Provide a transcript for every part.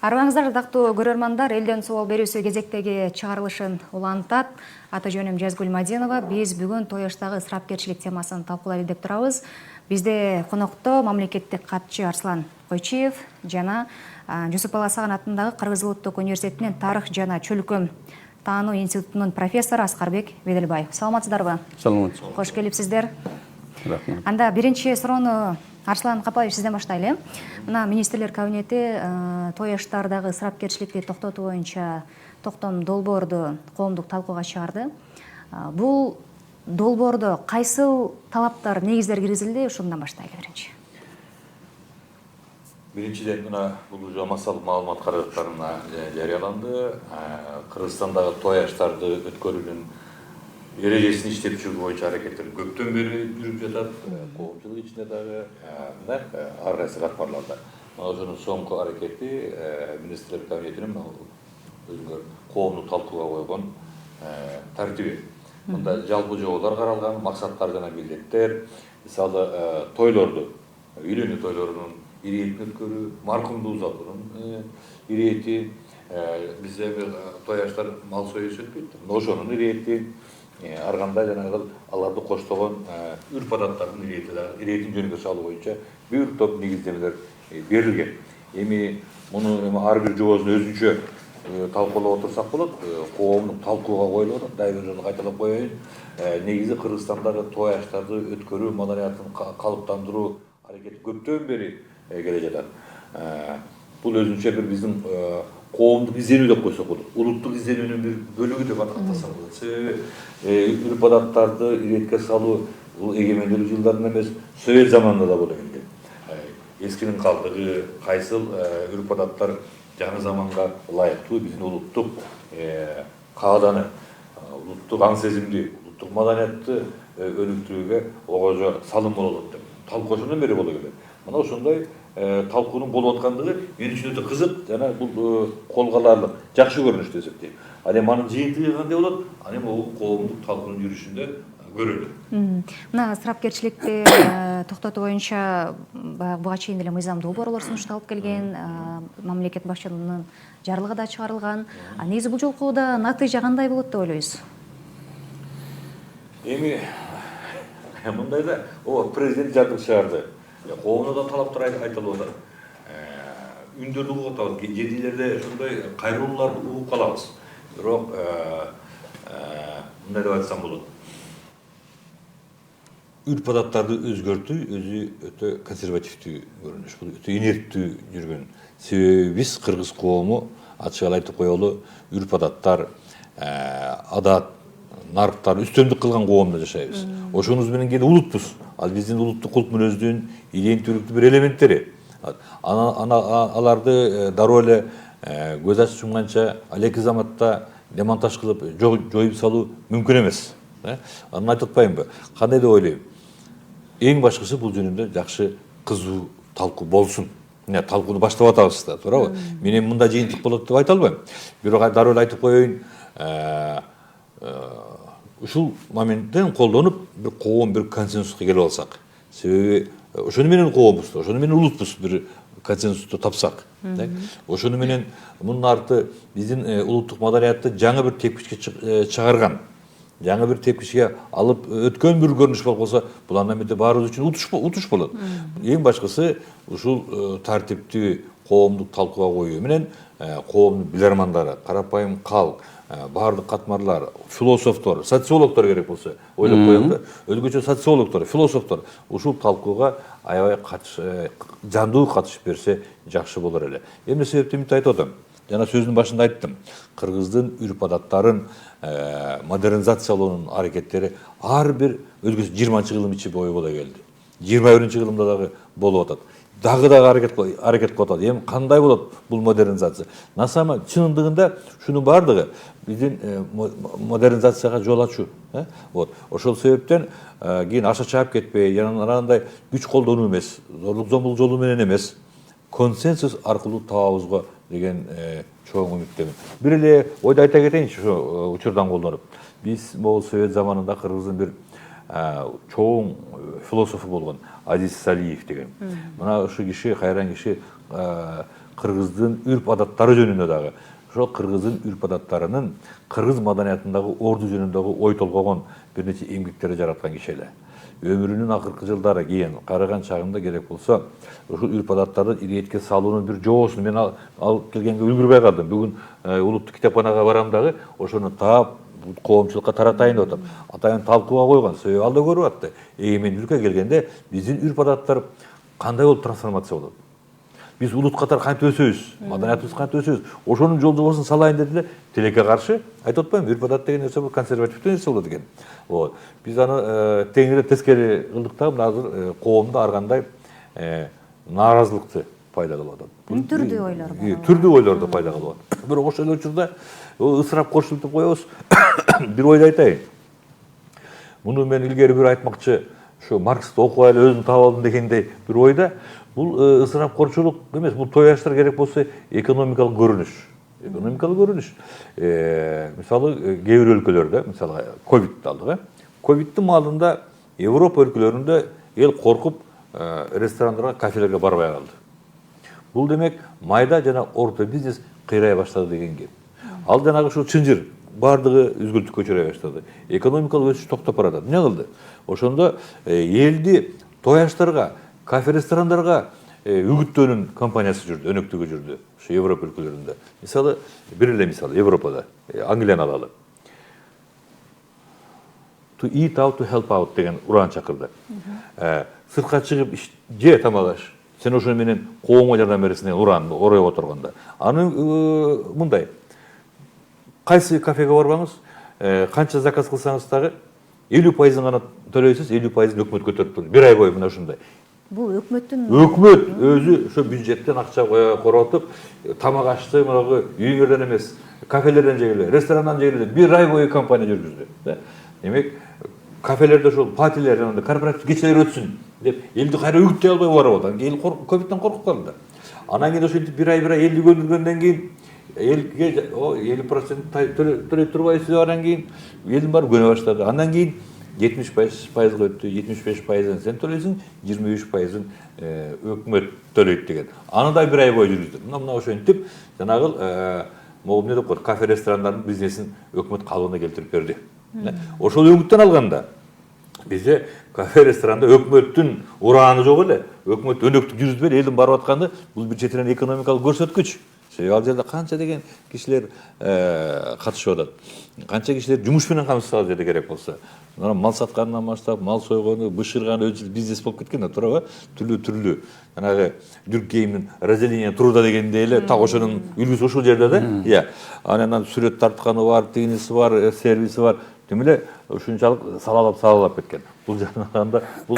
Арбаңыздар, ардактуу көрөрмандар, элден суал берүүсү кезектеги чыгарылышын улантат. Аты жөнүм Жазгүл Мадинова. Биз бүгүн тояштагы ысырапкерчилик темасын талкуулайлы деп турабыз. Бизде конокто мамлекеттик катчы Арслан Койчиев жана Жусуп Баласаган атындагы Кыргыз Улуттук университетинин тарых жана чөлкөм таануу институтунун профессору Аскарбек Беделбаев. Саламатсыздарбы? Саламатсыз. Кош келипсиздер. Рахмат. Анда биринчи суроону Арслан Капаев сизден баштайлы. Мына министрлер кабинети тояштардагы ысырапкерчиликти токтотуу боюнча токтом долбоорду коомдук талкууга чыгарды. Бул долбоордо кайсыл талаптар, негиздер киргизилди? Ушундан баштайлы биринчи. Биринчиден мына бул жамасал маалымат каражаттарына жарыяланды. Кыргызстандагы тояштарды өткөрүүнүн эрежесин иштеп чыгуу боюнча аракеттер көптөн бери жүрүп жатат. Коомчулук ичинде дагы ар кайсы катмарларда. Ошонун соңку аракети министрлер кабинетинин өзүңөр коомдук талкууга койгон тартиби. Мында жалпы жоболор каралган, максаттар жана милдеттер, мисалы тойлорду, үйлөнүү тойлорунун иретин өткөрүү, маркумду узатуунун ирети, бизде тояштар мал союусу өтпөйт. Ошонун ирети, ар кандай жанагы аларды коштогон үрп адаттардын иретин жөнгө салуу боюнча бир топ негиздемелер берилген. Эми муну ар бир жобосун өзүнчө талкуулап отурсак болот. Коомдук талкууга коюлуп атат. Дайыр жолу кайталап коеюн. Негизи Кыргызстандагы тояштарды өткөрүү маданиятын калыптандыруу аракети көптөн бери келе жатат. Бул өзүнчө бир биздин коомдук изденүү деп койсок болот. Улуттук изденүүнүн бир бөлүгү деп атасак болот. Себеби үрп адаттарды иретке салуу бул эгемендүүлүк жылдарында эмес, Совет заманында да боло келген. Эскинин калдыгы, кайсыл үрп адаттар жаңы заманга ылайыктуу биздин улуттук кааданы, улуттук аң сезимди, улуттук маданиятты өнүктүрүүгө огожо салым болот деп талкуушундан бери боло келет. Мына ошондой талкуунун болуп аткандыгы мен үчүн өтө кызык жана бул колго аларлык жакшы көрүнүш деп эсептейм. Ал эми анын жыйынтыгы кандай болот? Ал эми бул коомдук талкуунун жүрүшүндө көрөлү. Мына ысырапкерчиликти токтотуу боюнча буга чейин деле мыйзамдуу боролор сунушталып келген, мамлекет башчынын жарлыгы да чыгарылган. Негизи бул жолку да натыйжа кандай болот деп ойлойсуз? Эми мындай да, президент жарлык чыгарды. Коомдо да талаптар айтылып атат. Үндөрдү угуп атабыз, жетилерде ошондой кайрылууларды угуп калабыз. Бирок мындай деп айтсам болот. Үрп адаттарды өзгөртүү өзү өтө консервативдүү көрүнүш, бул өтө инерттүү жүргөн. Себеби биз кыргыз коому ачык эле айтып коелу, үрп адаттар, адат, нарыктар үстөмдүк кылган коомдо жашайбыз. Ошонубуз менен кийин улутпуз. Ал биздин улуттук култ мүнөздүн иденттүүлүктүн бир элементтери. Аларды дароо эле көз ачып жумганча алеки заматта демонтаж кылып жоюп салуу мүмкүн эмес. Аны айтып атпаймынбы? Кандай деп ойлойм? Эң башкысы бул жөнүндө жакшы кызуу талкуу болсун. Талкууну баштап атабыз да, туурабы? Мен эми мындай жыйынтык болот деп айта албайм. Бирок дароо эле айтып коеюн, ушул моменттен колдонуп бир коом бир консенсуска келип алсак. Себеби ошону менен коомбуз, ошону менен улутпуз бир консенсусту тапсак. Ошону менен мунун арты биздин улуттук маданиятты жаңы бир тепкичке чыгарган, жаңы бир тепкичке алып өткөн бир көрүнүш болуп калса, бул андан бери баарыбыз үчүн утуш болот. Эң башкысы ушул тартиптүү коомдук талкууга коюу менен коомдун билармандары, карапайым калк, баардык катмарлар, философтор, социологдор керек болсо, ойлоп коем да, өзгөчө социологдор, философтор ушул талкууга аябай жандуу катышып берсе жакшы болор эле. Эмне себептен мынтип айтып атам? Жана сөздүн башында айттым. Кыргыздын үрп адаттарын модернизациялоонун аракеттери ар бир өзгөчө 20-кылым ичи бою боло келди. 21-кылымда дагы болуп атат. Дагы аракет кылып атат. Эми кандай болот бул модернизация? Насама чынындыгында шунун баардыгы биздин модернизацияга жол ачуу. Ошол себептен кийин аша чаап кетпей, жанагындай күч колдонуу эмес, зорлук зомбулук жолу менен эмес, консенсус аркылуу табабызга деген чоң үмүттөмүн. Бир эле ойду айта кетейинчи, ошо учурдан колдонуп. Биз могул Совет заманында Кыргыздын бир чоң философу болгон Азиз Салиев деген. Мына ушу киши, кайран киши кыргыздын үрп адаттары жөнүндө дагы ошол кыргыздын үрп адаттарынын кыргыз маданиятындагы орду жөнүндөгү ой толгогон бир нече эмгектери жараткан киши эле. Өмүрүнүн акыркы жылдары кийин карыган чагында керек болсо ушул үрп адаттарды иретке салуунун бир жоосун мен алып келгенге үлгүрбөй калдым. Бүгүн улуттук китепканага барам дагы ошону таап коомчулукка таратайын деп атам. Атайын талкууга койгон, себеби ал да көрүп атты. Эгемендүүлүккө келгенде биздин үрп адаттар кандай болуп трансформация болот? Биз улут катары кантип өсөбүз, маданиятыбыз кантип өсөбүз, ошонун жол жобосун салайын деди эле, тилекке каршы айтып атпаймынбы, үрп адат деген нерсе бул консервативдүү нерсе болот экен. Биз аны теңири тескери кылдык да, азыр коомдо ар кандай нааразылыкты пайда кылып атат. Түрдүү ойлор бар. Түрдүү ойлорду пайда кылып атат. Бирок ошол эле учурда ысырапкорчулук деп коебуз. Бир ойду айтайын. Муну мен илгери бир айтмакчы, ошо Марксти окуп эле өзүм таап алдым дегендей бир ойда, бул ысырапкорчулук эмес, бул той аштар керек болсо экономикалык көрүнүш. Экономикалык көрүнүш. Мисалы кээ бир өлкөлөрдө, мисалы ковидти алдык. Ковидтин маалында Европа өлкөлөрүндө эл коркуп ресторандарга, кафелерге барбай калды. Бул демек майда жана орто бизнес кыйрай баштады деген кеп. Ал жанагы ушул чынжыр бардыгы үзгүлтүккө чырай баштады. Экономикалык өсүш токтоп баратат. Эмне кылды? Ошондо элди той аштарга, кафе ресторандарга үгүттөөнүн компаниясы жүрдү, өнөктүгү жүрдү. Ошо Европа өлкөлөрүндө. Мисалы, бир эле мисал Европада, Англияны алалы. To eat out, to help out деген уран чакырды. Сыртка чыгып же тамак аш. Сен ошо менен коомго жардам бересиң деген уранды ороюп отурганда. Аны мындай. Кайсы кафеге барбаңыз, канча заказ кылсаңыз дагы 50% гана төлөйсүз, 50% өкмөт көтөрүп турат. Бир ай бою мына ушундай. Бул өкмөттүн Өзү ошо бюджеттен акча коротуп, тамак ашты, мынагы үйүңөрдөн эмес, кафелерден жегиле, ресторандан жегиле, бир ай бою компания жүргүздү. Демек, кафелерде ошол патилер, жанагындай корпоратив кечелер өтсүн деп, элди кайра үгүттөй албай барып атат. Эл ковидтен коркуп калды. Анан кийин ошентип бир ай элди көндүргөндөн кийин элге 50% төлөй турбайсыз, анан кийин элдин баары көнө баштады. Андан кийин 75%га өттү, 75%ын сен төлөйсүң, 23%ын өкмөт төлөйт деген. Аны да бир ай бою жүргүздү. Мына ошентип жанагы могу эмне деп коет, кафе ресторандардын бизнесин өкмөт калыбына келтирип берди. Ошол өңүттөн алганда бизде кафе ресторанда өкмөттүн урааны жок эле. Өкмөт өнөктүк жүргүзбөйт, элдин барып атканы бул бир четинен экономикалык көрсөткүч. Себеби ал жерде канча деген кишилер катышып атат. Канча кишилер жумуш менен камсыздалат жерде керек болсо. Мал саткандан баштап, мал сойгону, бышырган бизнес болуп кеткен да, туурабы? Түрлүү. Жанагы Дюркгеймдин разделение труда дегендей эле так ошонун үлгүсү ушул жерде да. Иә. Анан сүрөт тартканы бар, тигиниси бар, сервиси бар. Тем эле ушунчалык салалап кеткен. Бул жанагында бул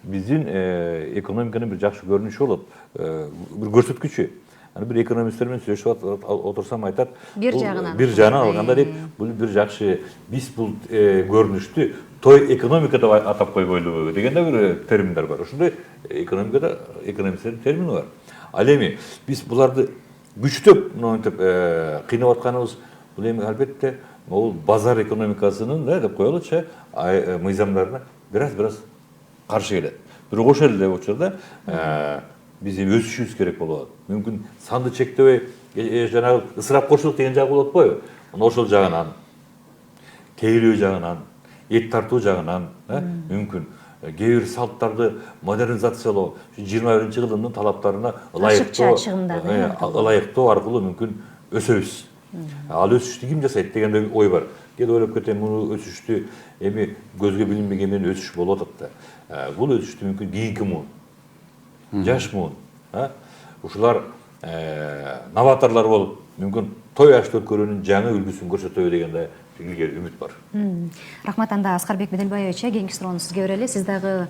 биздин экономиканын бир жакшы көрүнүшү болот. Бир көрсөткүчү. Аны бир экономисттер менен сүйлөшүп отурсам айтат, бир жагынан алганда дейт, бул бир жакшы, биз бул көрүнүштү той экономика деп атап койбойлубу деген да бир терминдер бар. Ошондой экономикада экономисттердин термини бар. Ал эми биз буларды күчтөп мынтип кыйнап атканыбыз бул эми албетте могул базар экономикасынын деп коелучу мыйзамдарына бир каршы келет. Бирок ошол эле учурда биз өсүшүбүз керек болот. Мүмкүн санды чектебей, жанагы ысырапкорчулук деген жагы болот отпойбу? Мына ошол жагынан, тейлөө жагынан, эт тартуу жагынан, мүмкүн кээ бир салттарды модернизациялоо, 21-кылымдын талаптарына ылайыктоо аркылуу мүмкүн өсөбүз. Ал өсүштү ким жасайт деген ой бар. Кээде ойлоп кетем, муну өсүштү эми көзгө билинбеген менен өсүш болуп атат да. Бул өсүштү мүмкүн кийинки муун, жаш муун, ушулар новаторлор болуп, мүмкүн той ашты өткөрүүнүн жаңы үлгүсүн көрсөтөбү деген да илгери үмүт бар. Рахмат, анда Аскарбек Беделбаевич, кийинки суроону сизге берели. Сиз дагы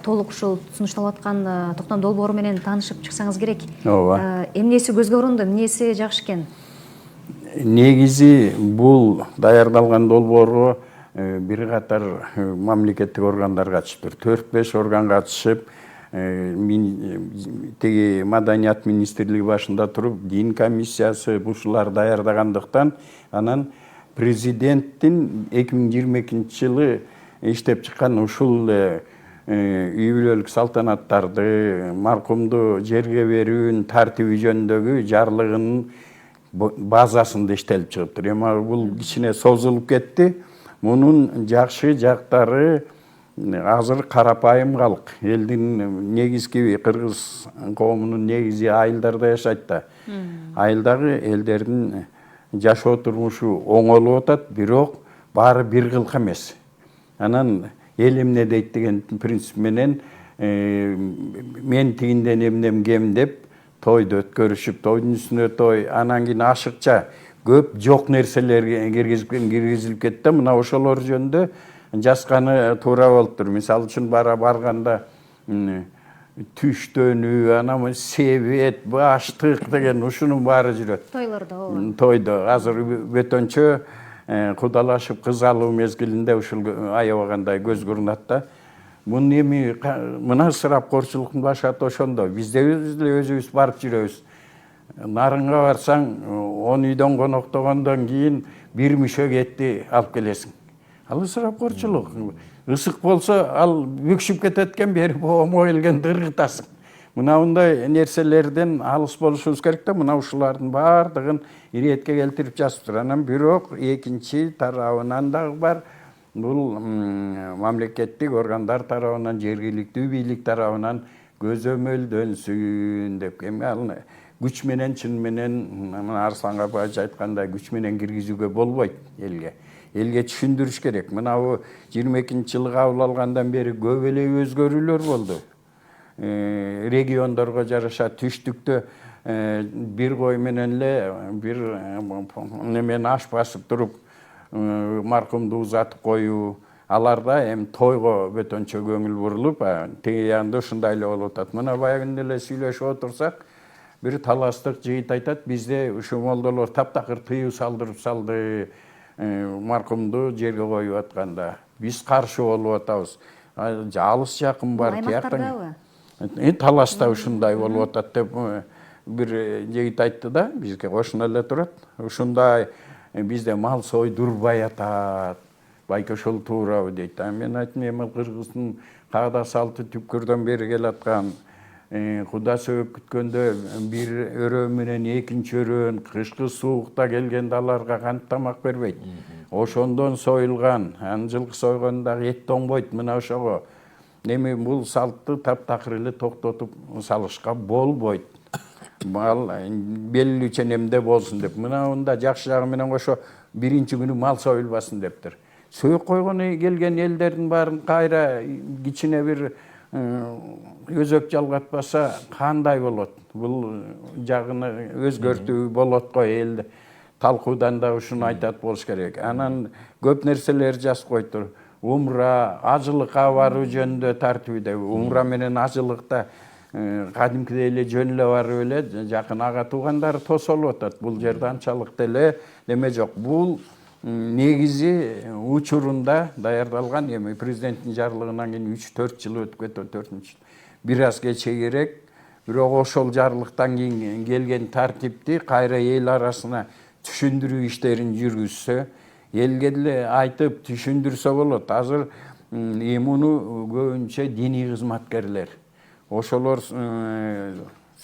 толук ушул сунушталып аткан токтом долбоору менен таанышып чыксаңыз керек. Ооба. Эмнеси көзгө урунду, эмнеси жакшы экен? Негизи бул даярдалган долбоорго бир катар мамлекеттик органдар катышыптыр. 4-5 орган катышып, теги Маданият министрлиги башында туруп, дин комиссиясы ушулар даярдагандыктан, анан президенттин 2022-жылы иштеп чыккан ушул үй бүлөлүк салтанаттарды, маркумду жерге берүүнүн тартиби жөнүндөгү жарлыгынын базасында иштелип чыгыптыр. Эми бул кичине созулуп кетти. Мунун жакшы жактары азыр карапайым калк. Элдин негизги кыргыз коомунун негизи айылдарда жашайт да. Айылдагы элдердин жашоо турмушу оңолуп атат, бирок баары бир кылка эмес. Анан эл эмне дейт деген принцип менен мен тигинден эмнем кем деп тойду өткөрүшүп, тойдун үстүнө той, анан кийин ашыкча көп жок нерселер киргизилип кетти. Мына ошолор жөнүндө жазганы туура болуптур. Мисалы үчүн барганда түштөнүү, анан себет, баштык деген ушунун баары жүрөт. Тойлордо. Тойдо азыр бөтөнчө кудалашып кыз алуу мезгилинде ушул аябагандай көз көрүнөт да. Муну эми мына ысырапкорчулуктун башаты ошондо. Биз деле өзүбүз барып жүрөбүз. Нарынга барсаң, 10 үйдөн коноктогондон кийин бир мүшө кетти алып келесиң. Ал ысырапкорчулук. Ысык болсо, ал бүкшүп кетет экен, бери боомго келгенди ыргытасың. Мына мындай нерселерден алыс болушубуз керек да. Мына ушулардын баардыгын иретке келтирип жазыптыр. Анан бирок экинчи тарабынан дагы бар. Бул мамлекеттик органдар тарабынан, жергиликтүү бийлик тарабынан көзөмөлдөнсүн деп. Эми ал күч менен, чын менен, Арслан Капаевич айткандай, күч менен киргизүүгө болбойт элге. Элге түшүндүрүш керек. Мына бу 22-жылы кабыл алгандан бери көп эле өзгөрүүлөр болду. Региондорго жараша түштүктө бир кой менен эле бир немен аш басып туруп маркумду узатып коюу, аларда эми тойго бөтөнчө көңүл бурулуп, теги янда ушундай эле болуп атат. Мына баягы эле сүйлөшүп отурсак, бир таластык жыйыт айтат, бизде ушу молдолор таптакыр тыюу салдырып салды маркумду жерге коюп атканда. Биз каршы болуп атабыз. Алыс жакын бар тияктан. Таласта ушундай болуп атат деп бир жыйыт айтты да, бизге кошуна эле турат. Ушундай бизде мал сойдурбай атат. Байке ошол туурабы дейт. Мен айттым, эми Кыргыздын каада салты түпкүрдөн бери келаткан, куда сөөп күткөндө бир өрөө менен экинчи өрөөн, кышкы суукта келгенде аларга кантип тамак бербейт. Ошондон сойулган, анын жылкы сойгондагы эт тоңбойт. Мына ошого эми бул салтты таптакыр эле токтотуп салышка болбойт. Мал белгилүү ченемде болсун деп. Мына мында жакшы жагы менен кошо биринчи күнү мал союлбасын дептир. Сөөк койгону келген элдердин баарын кайра кичине бир өзөк жалгатпаса кандай болот? Бул жагыны өзгөртүү болот го, эл талкуудан да ушуну айтат болуш керек. Анан көп нерселер жазып койтур. Умра, ажылыкка баруу жөнүндө тартибиде. Умра менен ажылыкта кадимкидей эле жөн эле барып эле жакын ага туугандары тосолуп атат. Бул жерде анчалык деле неме жок. Бул негизи учурунда даярдалган, эми президенттин жарлыгынан кийин 3-4 жыл өтүп кетти, 4-жыл. Бир аз кечегирээк, бирок ошол жарлыктан кийин келген тартипти кайра эл арасына түшүндүрүү иштерин жүргүзсө, элге деле айтып түшүндүрсө болот. Азыр муну көбүнчө диний кызматкерлер, ошолор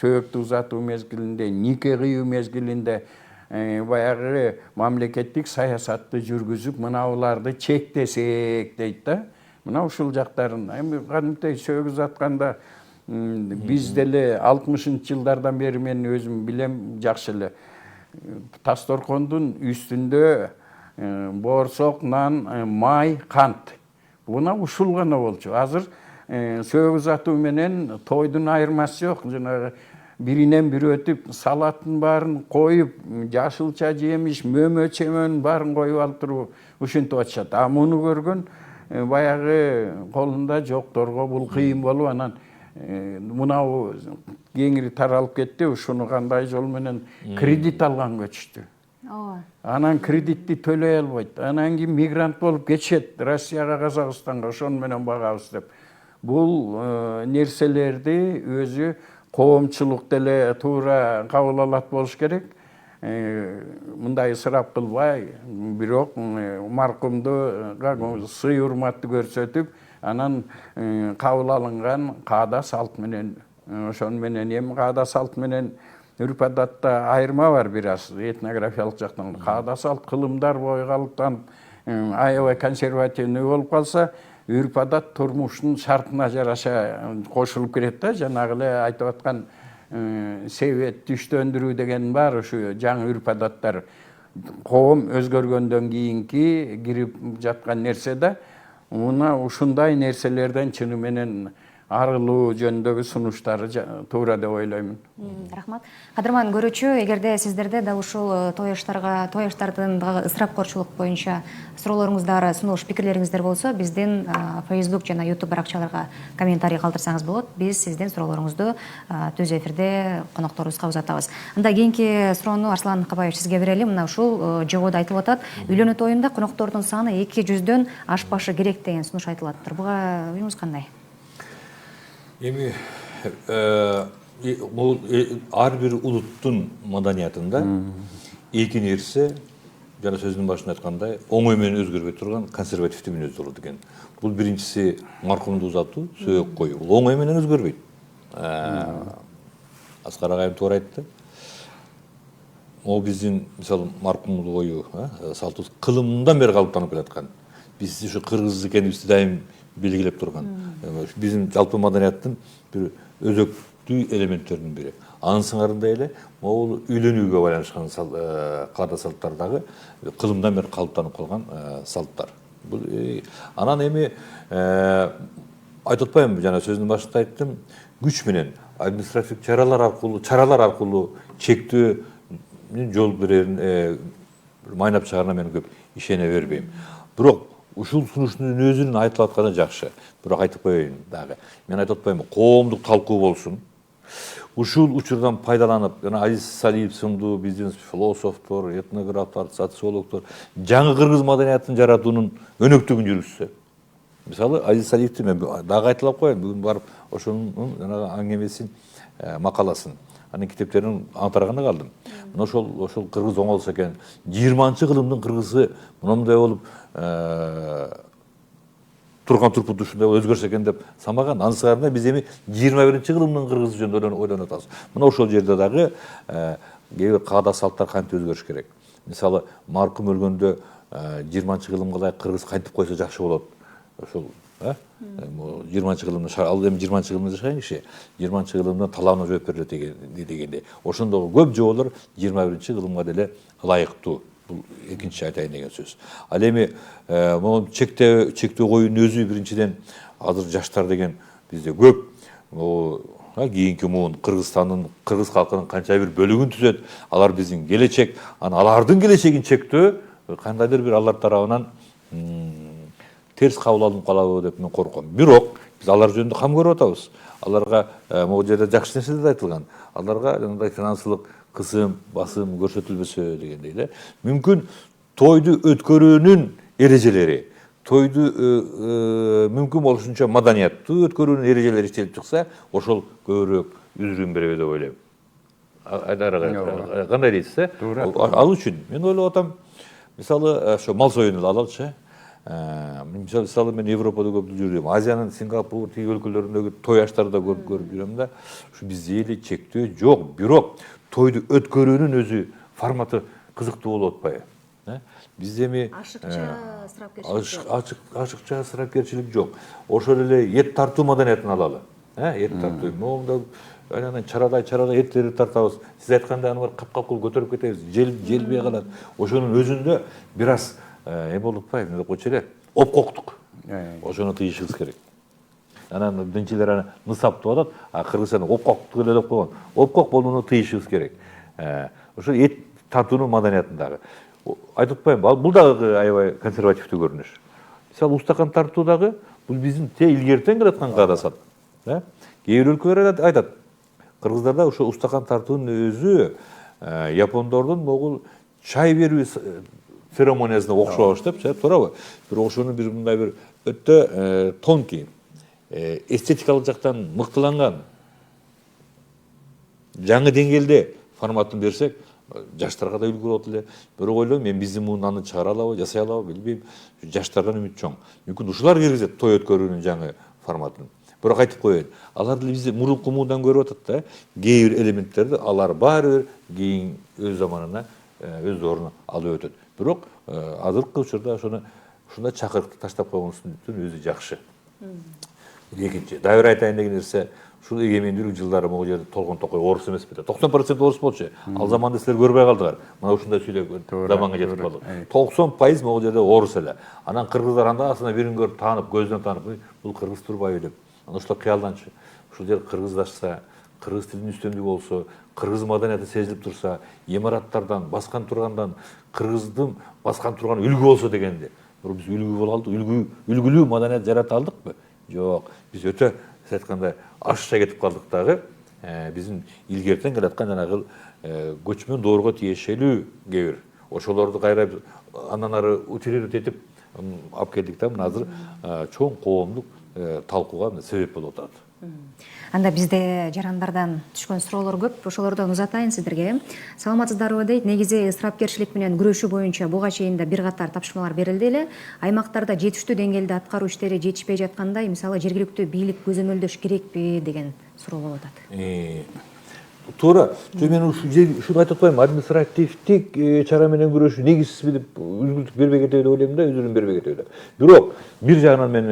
сөөктү узатуу мезгилинде, нике кыюу мезгилинде баягы мамлекеттик саясатты жүргүзүп, мына буларды чектесек дейт да. Мына ушул жактарын эми кадимтей сөөк узатканда биз деле 60-жылдардан бери мен өзүм билем жакшы эле. Тасторкондун үстүндө боорсок, нан, май, кант. Мына ушул гана болчу. Азыр сөөк узатуу менен тойдун айырмасы жок. Жанагы биринен бири өтүп, салаттын баарын коюп, жашылча жемиш, мөмө чемөнүн баарын коюп алып туруп ушинтип атышат. Муну көргөн баягы колунда жокторго бул кыйын болуп, анан мынау кеңири таралып кетти. Ушуну кандай жол менен кредит алган көчүштү. Анан кредитти төлөй албайт. Анан кийин мигрант болуп кетишет. Россияга, Казакстанга ошону менен багабыз деп. Бул нерселерди өзү коомчулук деле туура кабыл алат болуш керек. Мындай ысырап кылбай, бирок маркумду сый урматты көрсөтүп, Анан кабыл алынган каада салт менен ошон менен эми каада салт менен үрп адатта айырма бар бир аз этнографиялык жактан. Каада салт кылымдар бою калыптанып аябай консервативный болуп калса, үрп адат турмуштун шартына жараша кошулуп кетет да. Жанагы эле айтып аткан себет түштөндүрүү деген бар, ушу жаңы үрп адаттар коом өзгөргөндөн кийинки кирип жаткан нерсе да. Мына ушундай нерселерден чыны менен арылуу жөнүндөгү сунуштары туура деп ойлоймун. Рахмат. Кадырман көрүүчү, эгерде сиздерде да ушул тояштардын дагы ысырапкорчулук боюнча суроолоруңуздар, сунуш пикирлериңиздер болсо, биздин Facebook жана YouTube баракчаларга комментарий калтырсаңыз болот. Биз сиздин суроолоруңузду түз эфирде конокторубузга узатабыз. Анда кийинки суроону Арслан Кабаев сизге берели. Мына ушул жогоодо айтылып атат, үйлөнүү тоюнда коноктордун саны 200дөн ашпашы керек деген сунуш айтылаттыр. Буга оюңуз кандай? Эми бул ар бир улуттун маданиятында эки нерсе, жана сөздүн башында айткандай, оңой менен өзгөрбөй турган консервативдүү мүнөздүү болот экен. Бул биринчиси маркумду узатуу, сөөк коюу. Бул оңой менен өзгөрбөйт. Аскар агайым туура айтты. Могу биздин мисалы маркумду коюу салтыбыз кылымдан бери калыптанып келаткан. Биз ушу кыргыз экенибизди дайым белгилеп турган. Биздин жалпы маданияттын бир өзөктүү элементтеринин бири. Анын сыңарында эле могул үйлөнүүгө байланышкан каада салттар дагы кылымдан бери калыптанып калган салттар. Бул анан эми айтып атпаймынбы, жана сөздүн башында айттым, күч менен административдик чаралар аркылуу чектөө жол берерин майнап чыгарына мен көп ишене бербейм. Бирок ушул сунуштун өзүнүн айтылып атканы жакшы. Бирок айтып коеюн дагы. Мен айтып атпаймынбы, коомдук талкуу болсун. Ушул учурдан пайдаланып, жана Азиз Салиев сындуу биздин философтор, этнографтар, социологдор жаңы кыргыз маданиятын жаратуунун өнөктүгүн жүргүзсө. Мисалы, Азиз Салиевди мен дагы айтылып коеюн, бүгүн барып ошонун жанагы аңгемесин, макаласын, анын китептерин аңтарганы калдым. Мына ошол кыргыз оңолсо экен, 20-кылымдын кыргызы мындай болуп турган турпут ушундай өзгөрсө экен деп самаган. Анын сыңарында биз эми 21-кылымдын кыргызы жөнүндө ойлонуп атабыз. Мына ошол жерде дагы кээ бир каада салттар кантип өзгөрүш керек. Мисалы, маркум өлгөндө 20-кылымга ылайык кыргыз кантип койсо жакшы болот. Ошол 20-кылымда ал эми 20-кылымда жашаган киши 20-кылымда талаабына жооп берилет дегенде. Ошондогу көп жоолор 21-кылымга деле ылайыктуу. Бул экинчи айтайын деген сөз. Ал эми могу чектөө коюунун өзү биринчиден азыр жаштар деген бизде көп. Кийинки муун Кыргызстандын, кыргыз калкынын канча бир бөлүгүн түзөт. Алар биздин келечек. Алардын келечегин чектөө кандайдыр бир алар тарабынан терс кабыл алынып калабы деп мен корком. Бирок биз алар жөнүндө кам көрүп атабыз. Аларга могу жерде жакшы нерселер айтылган. Аларга жанагындай финансылык кысым, басым көрсөтүлбөсө дегендей эле. Мүмкүн тойду өткөрүүнүн эрежелери, тойду мүмкүн болушунча маданияттуу өткөрүүнүн эрежелери иштелип чыкса, ошол көбүрөөк үзүрүн береби деп ойлойм. Айдар кандай дейсиз, ал үчүн мен ойлоп атам, мисалы, ошо мал союуну алалычы. Мисалы мен Европада көп жүрдүм. Азиянын Сингапур, тиги өлкөлөрүндөгү той аштарды да көрүп жүрөм да. Ушу бизде эле чектөө жок. Бирок тойду өткөрүүнүн өзү форматы кызыктуу болуп атпайбы? Бизде эми ашыкча ысырапкерчилик жок. Ошол эле эт тартуу маданиятын алалы. Эт тартуу. Могунда анан чарадай эттерди тартабыз. Сиз айткандай аны бар кап-капкыл көтөрүп кетебиз. Желбей калат. Ошонун өзүндө бир аз болуп атпайбы, эмне койчу эле? Опкоктук. Ошону тыйышыбыз керек. Анан динчилер аны нысап деп атат, Кыргызстан опкоктук эле деп койгон. Опкок болууну тыйышыбыз керек. Ошо эт тартуунун маданиятындагы. Айтып атпаймынбы, бул дагы аябай консервативдүү көрүнүш. Мисалы, устакан тартуу дагы бул биздин илгертен келаткан каада салт. Кээ бир өлкөлөр айтат, кыргыздарда ошо устакан тартуунун өзү япондордун могул чай берүү церемониясына окшош деп, туурабы? Бирок ошонун бир мындай бир өтө тонкий, эстетикалык жактан мыктыланган жаңы деңгээлде форматын берсек, жаштарга да үлгү болот эле. Бирок ойлойм, мен биздин муунаны чыгара алабы, жасай алабы билбейм. Жаштардан үмүт чоң. Мүмкүн ушулар киргизет той өткөрүүнүн жаңы форматын. Бирок айтып коеюн, алар деле бизди мурунку муудан көрүп атат да. Кээ бир элементтерди алар баары бир кийин өз заманына өз ордуна алып өтөт. Бирок азыркы учурда ушундай чакырыкты таштап койгонубуздун өзү жакшы. Экинчи, дагы бир айтайын деген нерсе, ушул эгемендүүлүк жылдары могу жерде толгон токой орус эмес беле? 90% орус болчу. Ал заманда силер көрбөй калдыңар. Мына ушундай сүйлөгөн заманга жетип калдык. 90% могу жерде орус эле. Анан кыргыздар анда асына бирин көрүп таанып, көздөн таанып, бул кыргыз турбайбы деп. Анан ушулар кыялданчу. Ушул жер кыргыздашса, кыргыз тилинин үстөмдүгү болсо, кыргыз маданияты сезилип турса, имараттардан, баскан тургандан кыргыздын баскан турган үлгү болсо дегенде. Бирок биз үлгү боло алдык, үлгүлүү маданият жарата алдыкпы? Жок. Биз өтө айткандай ашша кетип калдык дагы. Биздин илгертен келаткан жанагы көчмөн доорго тиешелүү кээ бир ошолорду кайра андан ары утилизировать этип алып келдик да. Мына азыр чоң коомдук талкууга себеп болуп атат. Анда бизде жарандардан түшкөн суроолор көп. Ошолордон узатайын сиздерге. Саламатсыздарбы дейт. Негизи ысырапкерчилик менен күрөшүү боюнча буга чейин да бир катар тапшырмалар берилди эле. Аймактарда жетиштүү деңгээлде аткаруу иштери жетишпей жаткандай, мисалы жергиликтүү бийлик көзөмөлдөш керекпи деген суроо болуп атат. Туура. Мен ушуну айтып атпаймынбы? Административдик чара менен күрөшүү негизсиз билип үзгүлтүк бербей кетеби деп ойлойм да, үзүрүн бербей кетеби деп. Бирок бир жагынан мен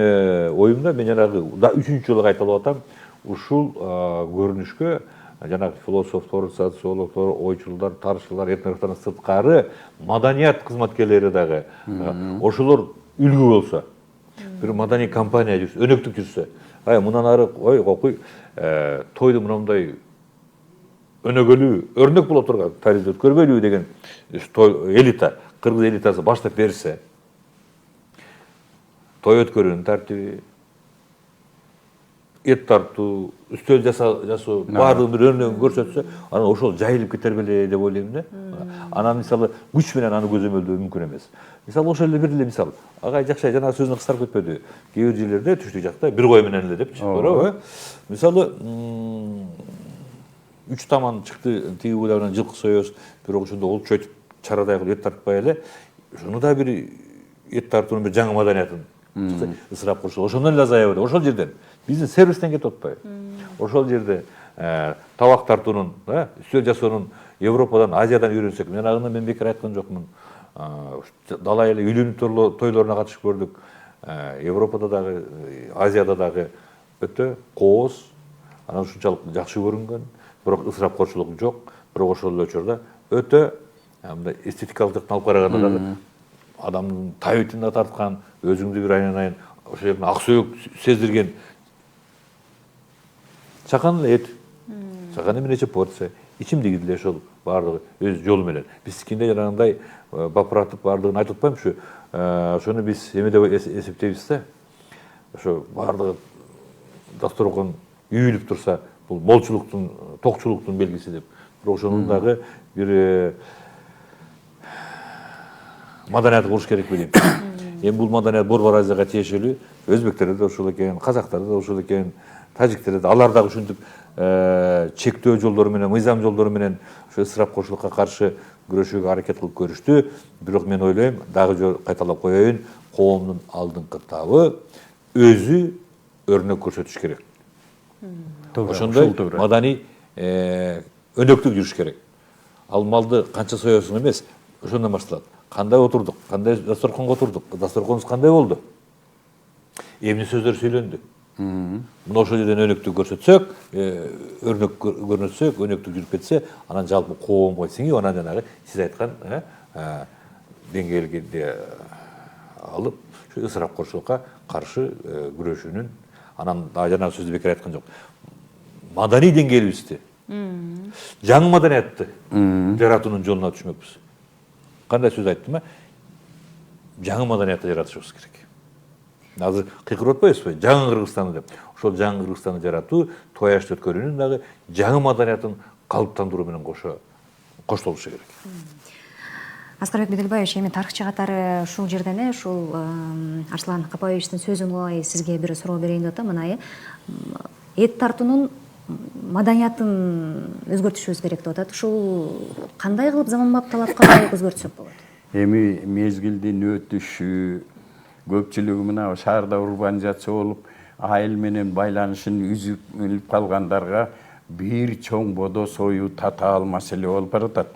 оюмда мен жанагы 3-үнчү жолу кайталап атам. Ушул көрүнүшкө жанагы философтор, социологдор, ойчулдар, тарыхчылар, этнографтардан сырткары маданият кызматкерлери дагы ошолор үлгү болсо, бир маданий компания жүрсө, өнөктүк жүрсө, мындан ары кокуй тойду мындай өнөгөлүү, өрнөк боло турган тарихти өткөрбөйлүү деген элита, кыргыз элитасы баштап берсе, той өткөрүүнүн тартиби, эт тартуу, үстөл жасоо баардыгын бир өрнөгүн көрсөтсө, анан ошол жайылып кетер беле деп ойлойм да. Анан мисалы күч менен аны көзөмөлдөө мүмкүн эмес. Мисалы ошол эле бир эле мисал. Агай жакшы жанагы сөзүн кыскартып кетпеди. Кээ бир жерлерде түштүк жакта бир кой менен эле депчи, көрөбү? Мисалы 3 таман чыкты, тиги буйлабынан жылкы соёбуз, бирок ошондо олчу өтүп чарадай кылып эт тартпай эле. Ошону да бир эт тартуунун бир жаңы маданиятын ысырап кылышып, ошондон эле азаябы. Ошол жерден биздин сервистен кетип атпайбы? Ошол жерде табак тартуунун, үстөл жасоонун Европадан, Азиядан үйрөнсөк, мен агында мен бекер айткан жокмун. Далай эле үйлөнүү тойлоруна катышып көрдүк. Европада дагы, Азияда дагы өтө кооз, анан ушунчалык жакшы көрүнгөн, бирок ысырапкорчулук жок. Бирок ошол эле учурда өтө мындай эстетикалык жактан алып караганда дагы адамдын табитин да тарткан, өзүңдү бир айнан ошол жерден ак сөөк сездирген чакан эле эт, чакан эмне нече порция, ичимдиги деле ошол баардыгы өз жолу менен. Биздикинде жанагындай бапыратып баардыгын айтып атпаймынбы? Ошону биз эме деп эсептейбиз да. Ошо баардыгы дасторкон үйүлүп турса, бул молчулуктун, токчулуктун белгиси деп. Бирок ошонун дагы бир маданият куруш керек дейм. Эми бул маданият Борбор Азияга тиешелүү, өзбектерде да ошол экен, казактарда да ошол экен, тажиктерде да, алар дагы ушинтип чектөө жолдору менен, мыйзам жолдору менен ошо ысырапкорчулукка каршы күрөшүүгө аракет кылып көрүштү. Бирок мен ойлойм, дагы кайталап коеюн, коомдун алдыңкы табы өзү өрнөк көрсөтүш керек. Ошондой маданий өнөктүк жүрүш керек. Ал малды канча соёсуң эмес, ошондон башталат. Кандай отурдук, кандай дасторконго отурдук, дасторконубуз кандай болду, эмне сөздөр сүйлөндү. Мына ошол жерден өнөктүк көрсөтсөк, өрнөк көрсөтсөк, өнөктүк жүрүп кетсе, анан жалпы коомго сиңип, анан жанагы сиз айткан деңгээлге алып, ушу ысырапкорчулукка каршы күрөшүүнүн, анан дагы жанагы сөздү бекер айткан жок. Маданий деңгээлибизди, жаңы маданиятты жаратуунун жолуна түшмөкпүз. Кандай сөз айттым? Жаңы маданиятты жаратышыбыз керек. Азыр кыйкырып атпайбызбы? Жаңы Кыргызстанды деп. Ошол жаңы Кыргызстанды жаратуу, той ашты өткөрүүнүн дагы жаңы маданиятын калыптандыруу менен коштолушу керек. Аскарбек Беделбаевич, эми тарыхчы катары ушул жерден ушул Арслан Капаевичтин сөзүн улай сизге бир суроо берейин деп атам. Мына эт тартуунун маданиятын өзгөртүшүбүз керек деп атат. Ушул кандай кылып заманбап талапка ылайык өзгөртсөк болот? Эми мезгилдин өтүшү, көпчүлүгү мына шаарда урбанизация болуп, айыл менен байланышын үзүп калгандарга бир чоң бодо сою татаал маселе болуп баратат.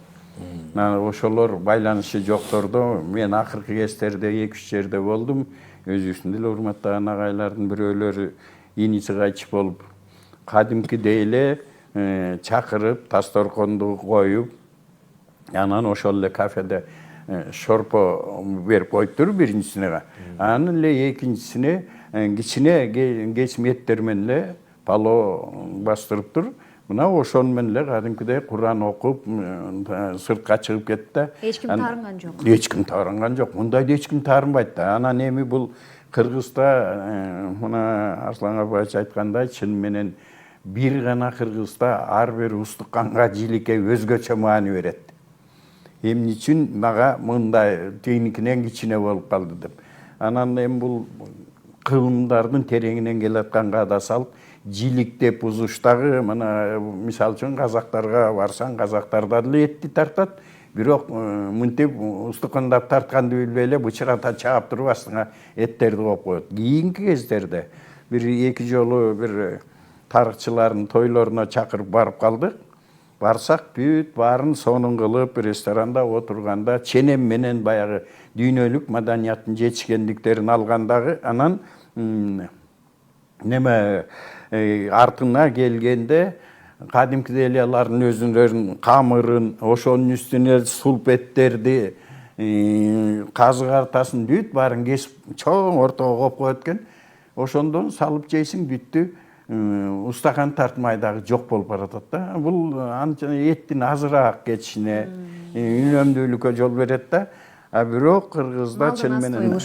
Ошолор байланышы жоктордо мен акыркы кездерде 2-3 жерде болдум. Өзүбүздүн деле урматтаган агайлардын бирөөлөрү инициатив болуп, кадимкидей эле чакырып, тасторконду коюп, анан ошол эле кафеде шорпо берип коюптур биринчисине. Анан эле экинчисине кичине кесметтер менен эле пало бастырыптыр. Мына ошону менен эле кадимкидей Куран окуп, сыртка чыгып кетти. Эч ким таарынган жок. Эч ким таарынган жок. Мындайда эч ким таарынбайт да. Анан эми бул Кыргызда мына Арслан Абаевич айткандай, чын менен бир гана Кыргызда ар бир устуканга жиликке өзгөчө маани берет. Эмне үчүн мага мындай тегиникинен кичине болуп калды деп. Анан эми бул кылымдардын тереңинен келатканга да салып, жилик деп узуштагы мына мисалы үчүн казактарга барсаң, казактарда деле этти тартат. Бирок мынтип устукандап тартканды билбей эле бычырата чаап туруп астына эттерди коюп коет. Кийинки кездерде бир 2 жолу бир тарыхчылардын тойлоруна чакырып барып калдык. Барсак бүт баарын сонун кылып, ресторанда отурганда ченем менен баягы дүйнөлүк маданияттын жетишкендиктерин алгандагы, анан неме артына келгенде кадимкидей эле алардын өзүнүн камырын, ошонун үстүнө сулпеттерди, казы картасын бүт баарын кесип чоң ортого коюп коет экен. Ошондон салып жейсиң бүттү. Устакан тартмай дагы жок болуп баратат да. Бул эттин азыраак кетишине, үнөмдүүлүккө жол берет да. А бирок Кыргызда чын менен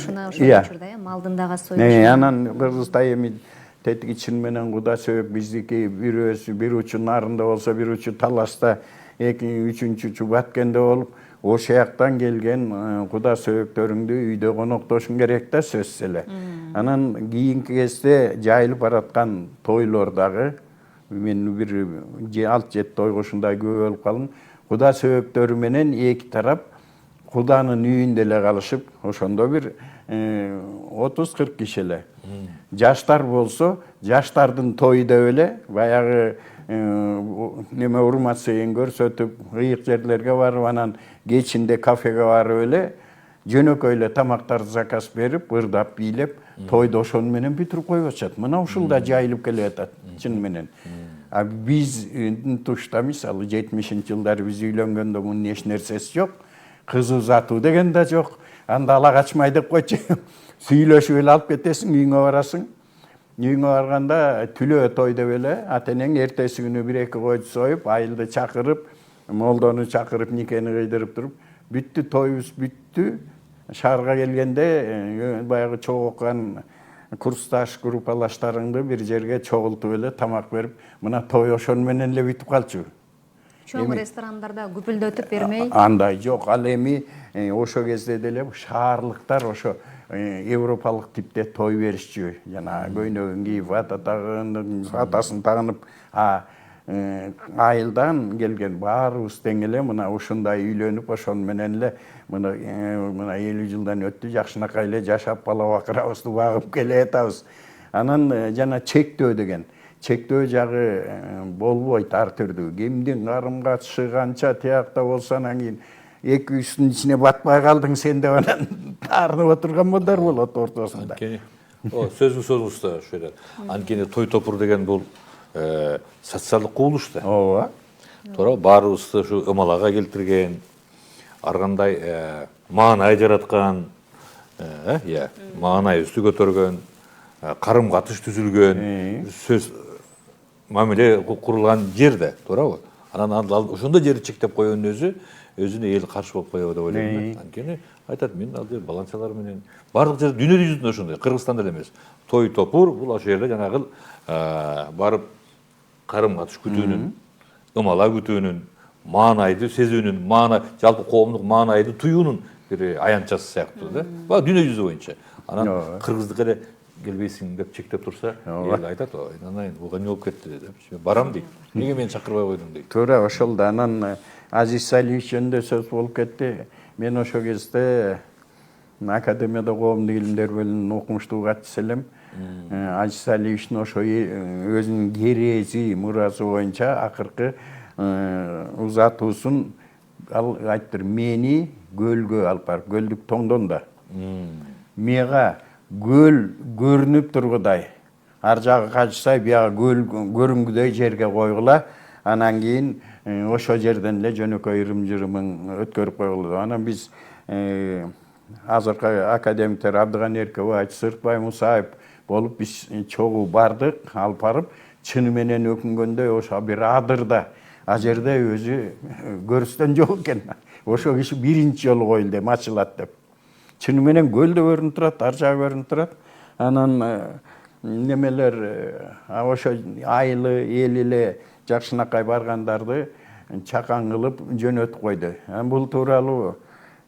малдын дагы союлушуна. Анан Кыргызда эми тетиги чын менен Куда сөйөк биздики бир учу нарында болсо, бир учу таласта, 2-3-үчү Чубаткенде болуп, ошол жактан келген Куда сөйөктөрүңдү үйдө коноктошуң керек да, сөзсүз эле. Анан кийинки кезде жайылып бараткан тойлордагы мен бир 6-7 тойго ушундай күбө болуп калдым. Куда сөйөктөрү менен эки тарап Куданын үйүндө эле калышып, ошондо бир 30-40 киши эле. Жаштар болсо, жаштардын тою деп эле баягы неме урматсыйын көрсөтүп, ыйык жерлерге барып, анан кечинде кафеге барып эле жөнөкөй эле тамактарды заказ берип, ырдап, бийлеп, тойду ошону менен бүтүрүп коюп атышат. Мына ушулда жайылып келе атат, чын менен. А биздин тушта мисалы 70-жылдары биз үйлөнгөндө мунун эч нерсеси жок. Кыз узатуу деген да жок. Анда ала качмай деп койчу. Сүйлөшүп эле алып кетесиң, үйүңө барасың. Үйүңө барганда түлөө той деп эле атенең эртеси күнү 1-2 койду союп, айылды чакырып, молдону чакырып, никени кыйдырып туруп, бүттү, тоюбуз бүттү. Шаарга келгенде баягы чогулган курсташ, группалаштарыңды бир жерге чогултуп эле тамак берип, мына той ошону менен эле бүтүп калчу. Чоң ресторандарда гүпүлдөтүп бермей. Андай жок. Ал эми ошо кезде деле шаарлыктар ошо европалык типте той беришчү. Жана көйнөгүн кийип, атасын тагынып, айылдан келген баарыбыз тең эле мына ушундай үйлөнүп, ошону менен эле мына 50 жылдан өттү, жакшынакай эле жашап, бала бакырабызды багып келе атабыз. Анан жана чектөө деген. Чектөө жагы болбойт ар түрдүү. Кимдин карым катышы канча тиякта болсо, анан кийин 200-тун ичине батпай калдың сен деп анан таарынып отурган балдар болот ортосунда. Сөзүң уста ушу жерде. Анткени той топур деген бул социалдык кубулуш да. Ооба. Туура, баарыбызды ушу ымалага келтирген, ар кандай маанай жараткан, маанайыбызды көтөргөн, карым катыш түзүлгөн, сөз мамиле курулган жер да, туурабы? Анан ошондой жерди чектеп койгондун өзүнө эл каршы болуп коебу деп ойлойм. Анткени айтат, мен ал жер баланчалар менен баардык жер дүйнө жүзүндө ошондой, Кыргызстанда эле эмес. Той топур бул ошол жерде жанагы барып карым катыш күтүүнүн, ымала күтүүнүн, маанайды сезүүнүн, жалпы коомдук маанайды туюунун бир аянтчасы сыяктуу да. Баа дүйнө жүзү боюнча. Анан кыргыздык эле келбейсиң деп чектеп турса, эл айтат, ой, анан буга эмне болуп кетти деп. Барам дейт. Неге мени чакырбай койдуң дейт. Туура ошол да. Анан Азиз Салиевич жөнүндө сөз болуп кетти. Мен ошол кезде Академияда коомдук илимдер бөлүмүнүн окумуштуу катчысы элем. Азиз Салиевичтин ошо өзүнүн керези, мурасы боюнча акыркы узатуусун ал айттыр, мени көлгө алып барып, көлдүк тоңдон да. Мега көл көрүнүп тургудай, ар жагы качса бияга көл көрүнгүдөй жерге койгула. Анан кийин ошо жерден эле жөнөкөй ырым-жырымын өткөрүп койгула. Анан биз азыркы академиктер Абдыган Эркебаев, Сыртбай Мусаев болуп биз чогуу бардык, алып барып, чыны менен өкүнгөндөй ошо бир адырда, а жерде өзү көрүстөн жок экен. Ошо киши биринчи жолу коюлду, ачылат деп. Чыны менен көл да көрүнүп турат, ар жагы көрүнүп турат. Анан немелер ошо айылы, эл эле Жакшынакай баргандарды чакан кылып жөнөтүп койду. Бул тууралуу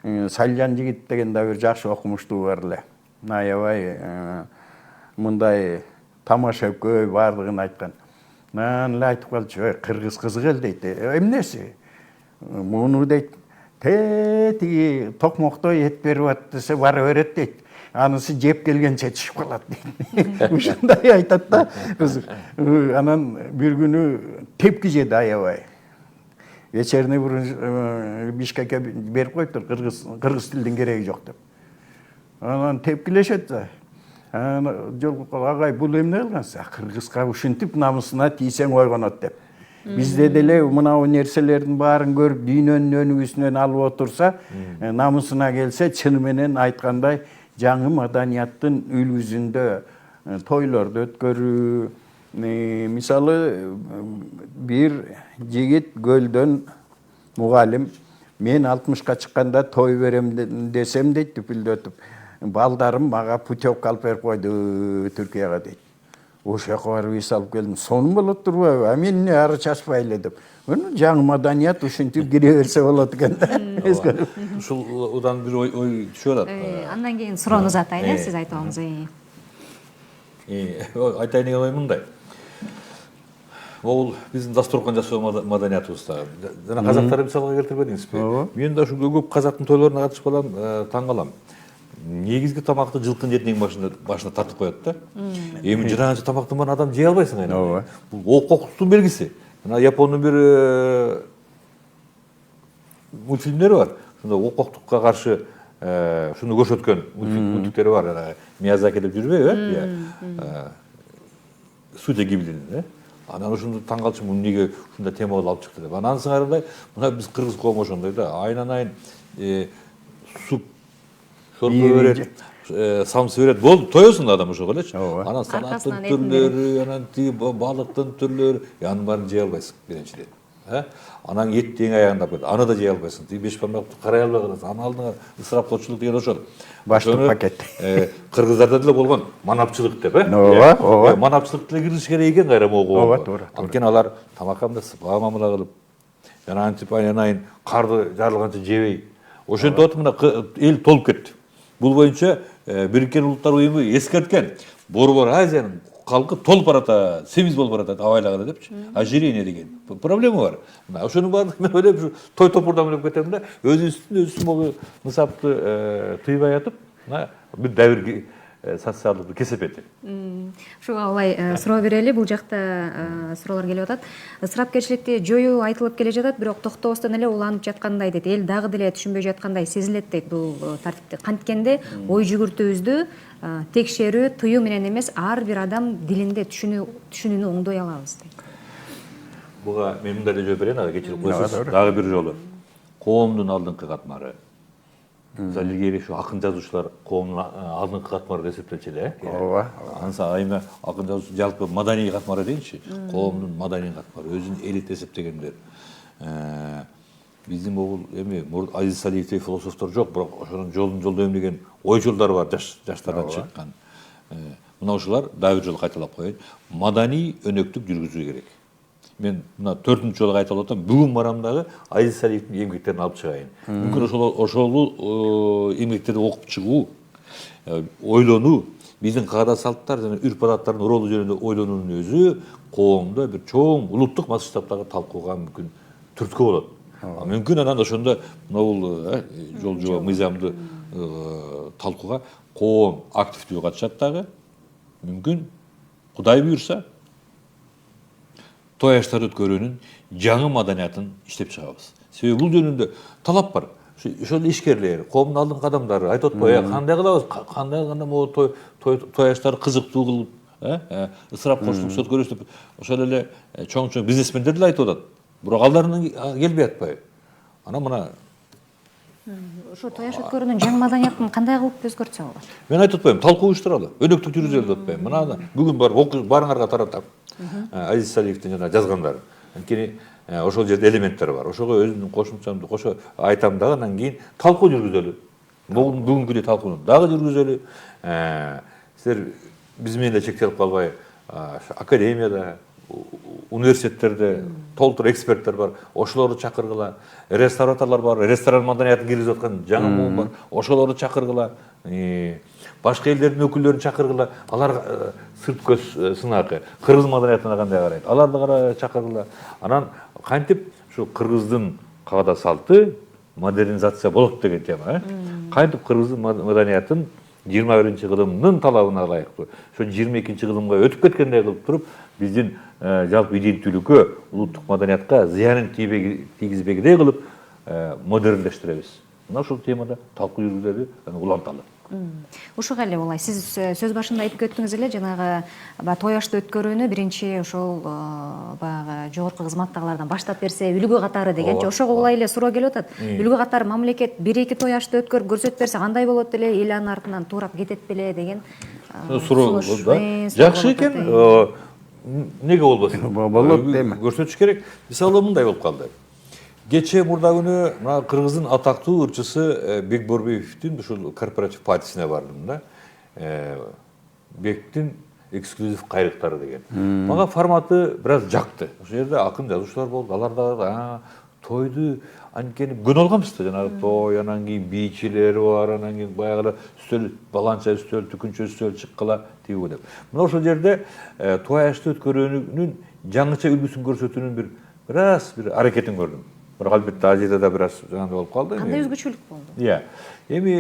Салжан жигит деген да бир жакшы окумуштуу бар эле. Аябай мындай тамаша көй бардыгын айткан. Мен эле айтып калчу, кыргыз кызык эл дейт. Эмнеси? Муну дейт, тиги токмоктой эт берип ат десе бара берет дейт. Анысы жеп келгенче түшүп калат дейт. Ушундай айтат да. Анан бир күнү тепки жеди аябай. Вечерний Бишкекке берип коюптур, кыргыз тилдин кереги жок деп. Анан тепкилешет да. Жол агай бул эмне кылгансыз? Кыргызга ушинтип намысына тийсең ойгонот деп. Бизде деле мынау нерселердин баарын көрүп дүйнөнүн өнүгүүсүнөн алып отурса, намысына келсе, чыны менен айткандай жаңы маданияттын үлгүсүндө тойлорду өткөрүү, мисалы бир жигит көлдөн мугалим, мен 60-ка чыкканда той берем десем дейт, түпүлдөтүп, балдарым мага путевка алып берип койду Түркияга дейт. Ошо жака барып эс алып келдим. Сонун болот турбайбы? А мен эмне ары чачпай эле деп. Жаңы маданият ушинтип кире берсе болот экен да. Ушул удан бир ой түшүп атат. Андан кийин суроону узатайын, сиз айтабыңыз. Айтайын деген ой мындай. Ол биздин дасторкон жасоо маданиятыбызда. Жана казактар мисалга келтирбедиңизби? Мен да ушу көп казактын тойлоруна катышып калам, таң калам. Негизги тамакты жылкын жердин башына тартып коет да. Эми жыраанча тамактын баарын адам жей албайсың айна. Бул ококтуктун белгиси. Мына Япондун бир мультфильмдери бар. Ошондо ококтукка каршы ушуну көрсөткөн мультиктери бар. Миязаки деп жүрбөйбү? Студия Гиблинин. Анан ушунду таң калчумун, муну неге ушундай тема кылып алып чыкты деп. Анан сыңарындай, мына биз кыргыз коому ошондой да. Айнан суп шорпо берет, самсы берет. Болду, тоесуң да адам ошого элечи. Анан салаттын түрлөрү, анан тиги балыктын түрлөрү, анын баарын жей албайсың биринчиден. Анан эт эң аягында койду. Аны да жей албайсың. Тиги беш бармакты карай албай каласың. Анын алдыңа ысырапчылык деген ошол. Баштык пакет. Кыргыздарда деле болгон манапчылык деп, Ооба. Манапчылык деле кириш керек экен кайра могу. Ооба, туура. Анткени алар тамакка сыпа мамыла кылып, жана антип айнайын карды жарылганча жебей. Ошентип атып мына эл толуп кетти. Бул боюнча Бириккен Улуттар Уюму эскерткен. Борбор Азиянын халкы толуп барата, семиз болуп баратат абайлагыла депчи. Ожирение деген проблема бар. Мына ошонун баардыгы мен ойлойм, той топурдам деп кетем да, өзүбүздүн могу нысапты тыйбай атып, мына бир дабир социалдык кесепети. Ушуга алай суроо берели. Бул жакта суроолор келип атат. Ысырапкерчиликти жоюу айтылып келе жатат, бирок токтобостон эле уланып жаткандай дейт. Эл дагы деле түшүнбөй жаткандай сезилет дейт бул тартипти. Канткенде ой жүгүртүүбүздү текшерүү, тыюу менен эмес, ар бир адам дилинде түшүнүүнү оңдой алабыз дейт. Буга мен мындай эле жооп берейин, кечирип койсоңуз. Дагы бир жолу коомдун алдыңкы катмары. Мисалы илгери ушу акын жазуучулар коомдун алдыңкы катмары деп эсептелчү эле. Ооба. Анса айма акын жазуучу жалпы маданий катмары дейинчи. Коомдун маданий катмары, өзүн элит эсептегендер. Биздин могул эми Азиз Салиевдей философтор жок, бирок ошонун жолун жолдойм деген ой жолдору бар жаштардан чыккан. Мына ушулар дагы бир жолу кайталап коеюн. Маданий өнөктүк жүргүзүү керек. Мен мына 4-нчү жолу кайталап атам. Бүгүн барамдагы Азиз Салиевдин эмгектерин алып чыгайын. Мүмкүн ошол эмгектерди окуп чыгуу, ойлонуу, биздин каада салттар жана үрп адаттардын ролу жөнүндө ойлонуунун өзү коомдо бир чоң улуттук масштабтагы талкууга мүмкүн түрткү болот. Мүмкүн анан ошондо могул жол жуба мыйзамды талкууга коом активдүү катышат дагы. Мүмкүн Кудай буйрса той аштар өткөрүүнүн жаңы маданиятын иштеп чыгабыз. Себеби бул жөнүндө талап бар. Ошол ишкерлер, коомдун алдыңкы адамдары айтып атпайбы, кандай кылабыз, кандай могу той аштар кызыктуу кылып, ысырап кошулуп өткөрөбүз деп ошол эле чоң бизнесмендер деле айтып атат. Бирок алдарынан келбей атпайбы. Анан мына Ошо той аш өткөрүүнүн жаңы маданиятын кандай кылып өзгөртсө болот? мен айтып атпайбым, талкуу уюштуралы, өнөктүк жүргүзөлү деп атпайбым. Мына бүгүн барып баарыңарга таратам. Азиз Салиевдин жана жазгандары. Анткени ошол жерде элементтер бар. Ошого өзүмдүн кошумчамды кошо айтам дагы, анан кийин талкуу жүргүзөлү. Бүгүнкүдөй талкууну дагы жүргүзөлү. Силер биз менен эле чектелип калбай, академияда, университеттерде толтур эксперттер бар. Ошолорду чакыргыла. Реставраторлор бар, ресторан маданиятын киргизип аткан жаңы муун бар. Ошолорду чакыргыла. Башка элдердин өкүлдөрүн чакыргыла. Алар сырт көз сынакы, кыргыз маданиятына кандай карайт? Аларды чакыргыла. Анан кантип ушу кыргыздын каада салты модернизация болот деген тема. Кантип кыргыздын маданиятын 21-кылымдын талабына ылайыктуу, ошо 22-кылымга өтүп кеткендей кылып туруп, биздин жалпы иденттүүлүккө, улуттук маданиятка зыянын тийгизбегидей кылып модерндештиребиз. Мына ушул темада талкуу жүргүзөлү, уланталы. Ушуга эле болай, сиз сөз башында айтып кеттиңиз эле, жанагы той ашты өткөрүүнү биринчи ошол баягы жогорку кызматтагылардан баштап берсе үлгү катары дегенчи, ошого улай эле суроо келип атат. Үлгү катары мамлекет 1-2 той ашты өткөрүп көрсөтүп берсе кандай болот эле, эл анын артынан туурап кетет беле деген суроо да. Жакшы экен, неге болбосун? Болот дейм. Көрсөтүш керек. Мисалы мындай болуп калды. Кече мурда күнү мына кыргыздын атактуу ырчысы Бекборбиевдин ушул корпоратив партисине бардым да. Бектин эксклюзив кайрыктары деген. Мага форматы бир аз жакты. Ошол жерде акын жазуучулар болду. Алар да тойду анткени көнө алганбыз да, жанагы той, анан кийин бийчилери бар, анан кийин баягы үстөл, баланча үстөл, түкүнчө үстөл чыккыла тигүү деп. Мына ошол жерде той ашты өткөрүүнүн жаңыча үлгүсүн көрсөтүүнүн бир аз аракетин көрдүм. Бирок албетте Азияда да бир аз жагандай болуп калды. Кандай өзгөчөлүк болду? Эми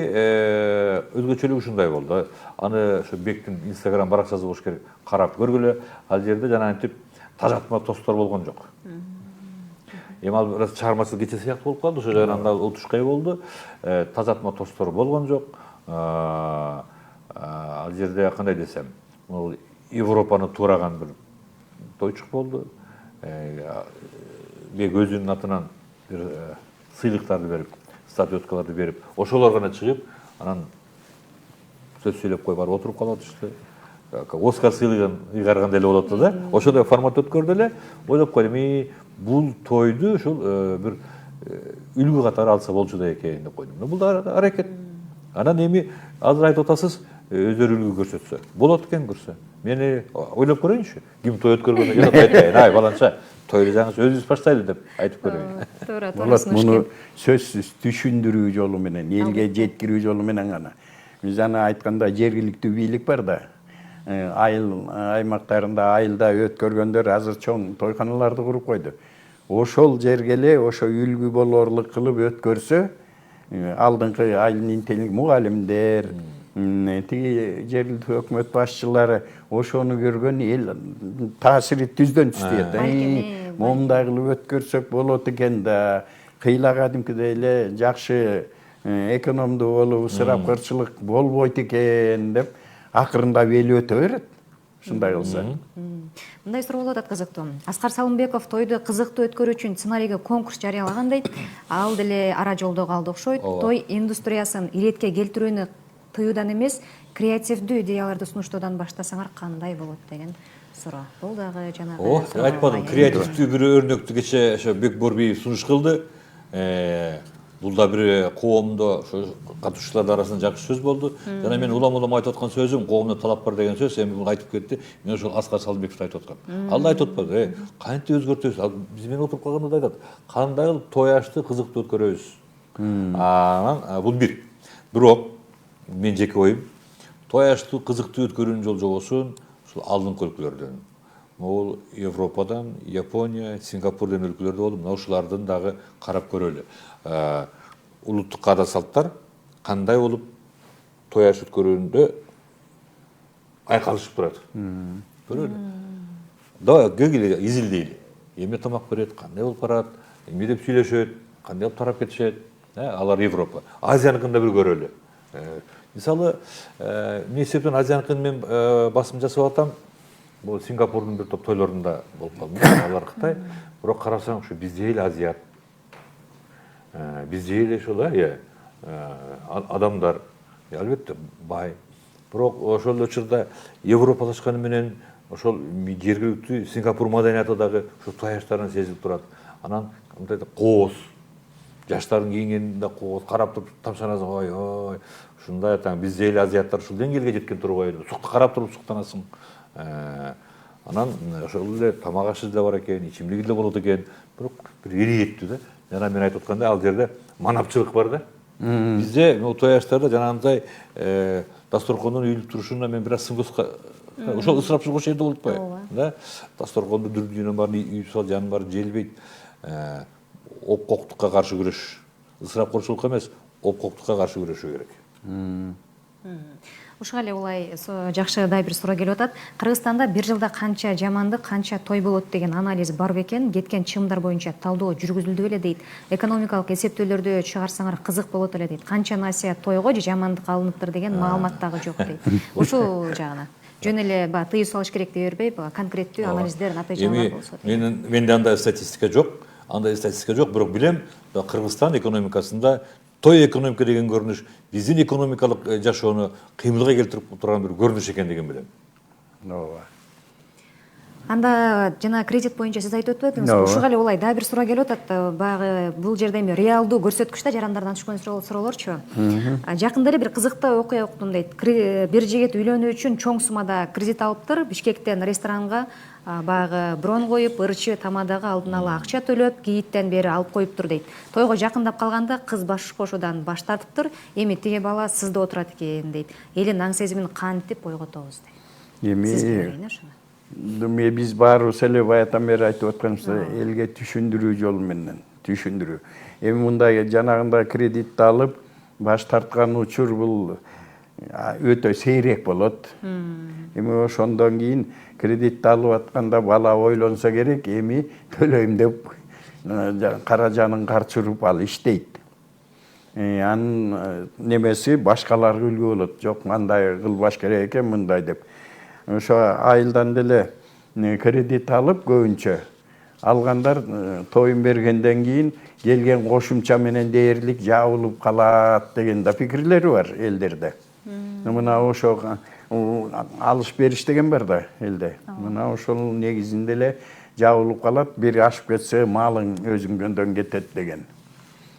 өзгөчөлүгү ушундай болду. Аны ошо Бектин Instagram баракчасы болуш керек. Карап көргүлө, ал жерде жанагынтип тажатма тосттор болгон жок. Эми ал бир аз чыгармачыл кече сыяктуу болуп калды, ошо жагынан да утушкай болду. Тажатма тосттор болгон жок. Ал жерде кандай десем, бул Европаны туураган бир тойчук болду. Бек өзүнүн атынан бир сыйлыктарды берип, статуэткаларды берип, ошолор гана чыгып, анан сөз сүйлөп коюп барып отуруп калып атышты. Оскар сыйлыгын ыйгаргандай эле болот да. Ошондой формат өткөрдү эле. Ойлоп койдум, бул тойду ушул бир үлгү катары алса болчу да экен деп койдум. Бул да аракет. Анан эми азыр айтып атасыз, өздөрү үлгү көрсөтсө. Болот экен көрсө. Мени ойлоп көрөйүнчү. Ким той өткөргөндө келип айтайын, ай баланча, тойду жаңы өзүбүз баштайлы деп айтып көрөйүн. Туура, Болот, муну сөзсүз түшүндүрүү жолу менен, элге жеткирүү жолу менен гана. Биз аны айтканда жергиликтүү бийлик бар да. Айыл аймактарында айылда өткөргөндөр азыр чоң тойканаларды куруп койду. Ошол жерге эле ошо үлгү болорлук кылып өткөрсө, алдыңкы айылдын интеллект мугалимдер, тиги жергиликтүү өкмөт башчылары ошону көргөн эл таасири түздөн түстөйт. Момундай кылып өткөрсөк болот экен да, кыйла кадимкидей эле жакшы экономдуу болуп, ысырап кырчылык болбойт экен деп акырында эл өтө берет. Ушундай кылса. Мындай суроо болуп атат кызыктуу. Аскар Салымбеков тойду кызыктуу өткөрүү үчүн сценарийге конкурс жарыялаган дейт. Ал деле ара жолдо калды окшойт. Той индустриясын иретке келтирүүнү тыюудан эмес, креативдүү идеяларды сунуштоодан баштасаңар кандай болот деген суроо. Бул дагы жанагы айтпадым, креативдүү бир өрнөктү кече ошо Бекборбиев сунуш кылды. Бул да бир коомдо ошо катышуулар арасында жакшы сөз болду. Жана мен улам айтып аткан сөзүм коомдо талап бар деген сөз, эми бул айтып кетти. Мен ошол Аскар Салымбековду айтып аткам. Ал да айтып атпады, кантип өзгөртөбүз? Ал биз менен отуруп калганда да айтат, кандай кылып той ашты кызыктуу өткөрөбүз. Бул бир. Бирок мен жеке оюм, той аштуу кызыктуу өткөрүүнүн жолжобосун ушул алдыңкы өлкөлөрдөн, могул Европадан, Япония, Сингапур деген өлкөлөрдө болуп, мына ушулардын дагы карап көрөлү. Улуттук каада салттар кандай болуп той аш өткөрүүндө айкалышып турат. Көрөлү. Давай көгүлө изилдейли. Эме тамак берет, кандай болуп барат, эме деп сүйлөшөт, кандай болуп тарап кетишет. Алар Европа. Азияныкын да бир көрөлү. Мисалы, мен эсептен Азияныкын мен басым жасап атам. Бул Сингапурдун бир топ тойлорунда болуп калдым. Алар Кытай. Бирок карасаң, ушу бизде эле азиат. Бизде эле ошол адамдар, албетте бай. Бирок ошол учурда европалашканы менен ошол жергиликтүү Сингапур маданияты дагы ошо той аштарынан сезилип турат. Анан мындай кооз, жаштардын кийингенинде кооз карап туруп тамшанасың, ой, ушундай атаң бизде эле азиаттар ушул деңгээлге жеткен турбайбы деп сукту карап туруп суктанасың. Анан ошол эле тамак ашы да бар экен, ичимлиги да болот экен. Бирок бир ириеттүү да. Жана мен айтып аткандай, ал жерде манапчылык бар да. Бизде той аштарда жанагындай дасторкондун үйүлүп турушуна мен бир аз сыңгыска ошол ысырапчылык ошол жерде болуп атпайбы? Да? Дасторконду дүрдүйүнөн баарын үйүп сал, жанын баарын желбейт. Опкоктукка каршы күрөш. Ысырап кылчылыкка эмес, опкоктукка каршы күрөшүү керек. Ушуга эле улай жакшы да бир суроо келип атат. Кыргызстанда бир жылда канча жамандык, канча той болот деген анализ бар бекен? Кеткен чымдар боюнча талдоо жүргүзүлдү беле дейт. Экономикалык эсептөөлөрдү чыгарсаңар кызык болот эле дейт. Канча насыя тойго же жамандык алыныптыр деген маалымат дагы жок дейт. Ушул жагына жөн эле баягы тыюу салыш керек дей бербей, конкреттүү анализдер, натыйжалар болсо. Менде андай статистика жок. Бирок билем, Кыргызстан экономикасында той экономика деген көрүнүш биздин экономикалык жашоону кыймылга келтирип турган бир көрүнүш экендигин билем. Ооба. Анда жана кредит боюнча сиз айтып өтпөдүңүз. Ушуга эле улай да бир суроо келип атат. Баягы бул жерде эми реалдуу көрсөткүч да жарандардан түшкөн суроолорчу. Жакында эле бир кызыктуу окуя уктум дейт. Бир жигит үйлөнүү үчүн чоң суммада кредит алыптыр. Бишкектен ресторанга баягы брон коюп, ырчы тамадагы алдын ала акча төлөп, кийиттен бери алып коюптур дейт. Тойго жакындап калганда кыз баш кошуудан баш тартыптыр. Эми тиги бала сызда отурат экен дейт. Элин аң сезимин кантип ойготобуз дейт. Сиз билбейин ошону. Биз баарыбыз эле баятан бери айтып атканыбыз элге түшүндүрүү жолу менен түшүндүрүү. Эми мындай жанагындай кредитти алып баш тарткан учур бул өтө сейрек болот. Эми ошондон кийин кредитти алып атканда бала ойлонсо керек, эми төлөйм деп кара жанын карчырып ал иштейт. Анын немеси башкаларга үлгү болот. Жок, мындай кылбаш керек экен, мындай деп. Ошо айылдан деле кредит алып көбүнчө алгандар тоюн бергенден кийин келген кошумча менен дээрлик жабылып калат деген да пикирлери бар элдерде. Мына ошо алыш бериш деген бар да элде. Мына ошол негизинде эле жабылып калат, бир ашып кетсе малың өзүңдөн кетет деген.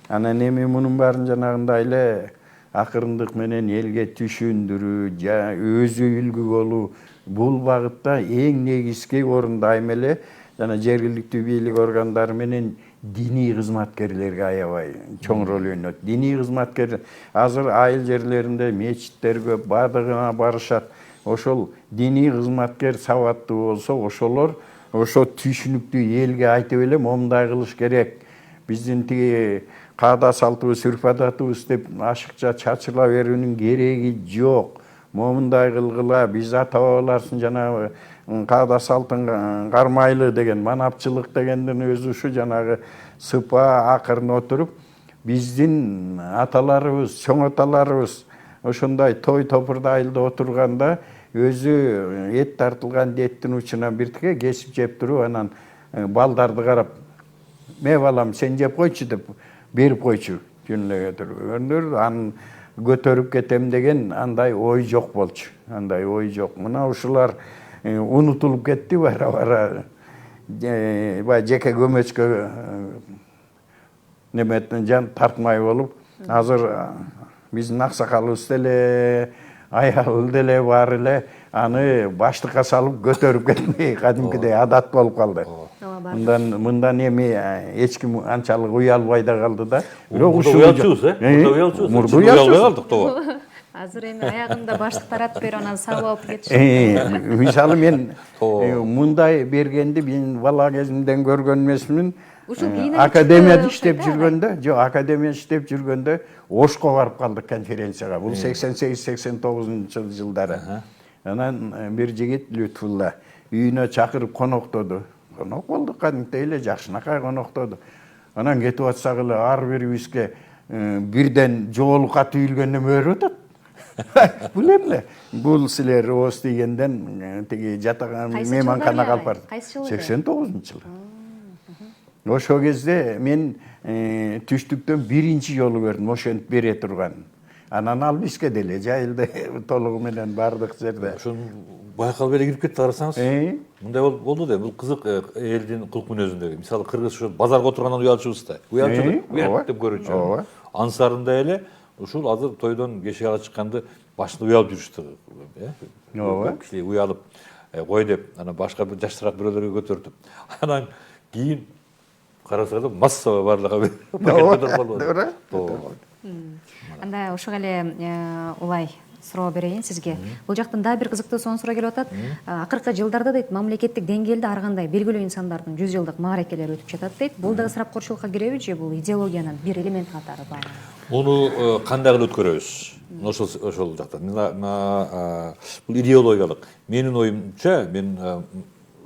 Анан эми мунун баарын жанагындай эле акырындык менен элге түшүндүрүү, өзү үлгү болуу, бул багытта эң негизги орунду айым эле жана жергиликтүү бийлик органдары менен диний кызматкерлерге аябай чоң роль ойнойт. Диний кызматкер азыр айыл жерлеринде мечиттер көп, бардыгына барышат. Ошол диний кызматкер сабаттуу болсо, ошолор ошо түшүнүктүү элге айтып эле момундай кылыш керек. Биздин тиги каада салтыбыз, үрп адатыбыз деп ашыкча чачыла берүүнүн кереги жок. Момундай кылгыла, биз ата-бабаларсын жанагы каада салтын кармайлы деген, манапчылык дегендин өзү ушу жанагы сыпа акырын отуруп, биздин аталарыбыз, чоң аталарыбыз ошондой той топурда айылда отурганда өзү эт тартылган деттин учуна биртике кесип жеп туруп, анан балдарды карап, "Ме балам, сен жеп койчу" деп берип койчу. Жөн эле анын көтөрүп кетем деген андай ой жок болчу. Андай ой жок. Мына ушулар унутулуп кетти бара-бара. Бай жеке көмөчкө неметтен жан тартмай болуп, азыр биздин аксакалыбыз деле, аялы деле бар эле аны баштыкка салып көтөрүп кетмей кадимкидей адат болуп калды. Мындан эми эч ким анчалык уялбай да калды да. Бирок уялчубуз, мурда уялчубуз. Уялбай калдык тоо. Азыр эми аягында баштык таратып берип анан сабап алып кетишет. Мисалы мен мындай бергенди мен бала кезимден көргөн эмесмин. Ушул кийинен Академияда чыкты иштеп окшойт, жүргөндө, жок, академияда иштеп жүргөндө Ошко барып калдык конференцияга. Бул 88-89 жылдары. Анан бир жигит Лютфулла үйүнө чакырып коноктоду. Конок болдук кадимдей эле, жакшынакай коноктоду. Анан кетип атсак эле ар бирибизге бирден жоолукка түйүлгөн неме берип атат. Бул эмне? Бул силер ооз дегенден тиги жатаган мейманканага алып барды. Кайсы жылы? 89-жылы. Ошол кезде мен түштүктөн биринчи жолу көрдүм ошентип бере турган. Анан ал бизге деле жайылды толугу менен бардык жерде. Ошон байкалып эле кирип кетти, карасаңыз. Мындай болду да, бул кызык элдин кылык мүнөзүндөгү. Мисалы кыргыз ошо базарга отургандан уялчубуз да. Уят деп көрүүчү. Ансарында эле ушул азыр тойдон кешеге чыкканды башында уялып жүрүштү. Ооба. Кишилер уялып кой деп, анан башка бир жаштыраак бирөөлөргө көтөртүп. Анан кийин карасаңыз массаба барлыгы Анда ошого эле улай суроо берейин сизге. Бул жактан дагы бир кызыктуу суроо келип атат. Акыркы жылдарда дейт мамлекеттик деңгээлде ар кандай белгилүү инсандардын 100 жылдык мааракелери өтүп жатат дейт. Бул дагы ысырапкорчулукка киреби же бул идеологиянын бир элемент катары бар? Муну кандай кылып өткөрөбүз? Ошол жактан. Бул идеологиялык. Менин оюмча, мен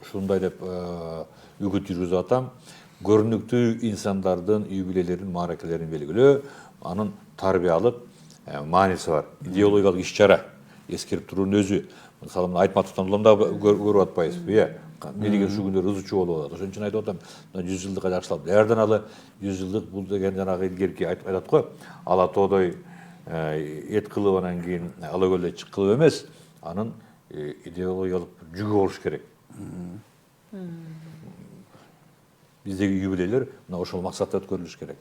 ушундай деп үгүт жүргүзүп атам. Көрүнүктүү инсандардын юбилейлерин, мааракелерин белгилөө, анын тарбиялык мааниси бар. Идеологиялык иш-чара эскерип туруунун өзү. Мисалы Айтматовдон улам да көрүп атпайбызбы? Мелиген ушул күндөр ызычуу болуп атат. Ошон үчүн айтып атам, 100 жылдыкка жакшылап. Эрден алы 100 жылдык бул деген жанагы илгерки айтат го. Ала тоодой эт кылып анан кийин ала көлдө чык кылып эмес, анын идеологиялык жүгү болуш керек. Биздеги юбилейлер мына ошол максатта өткөрүлүш керек.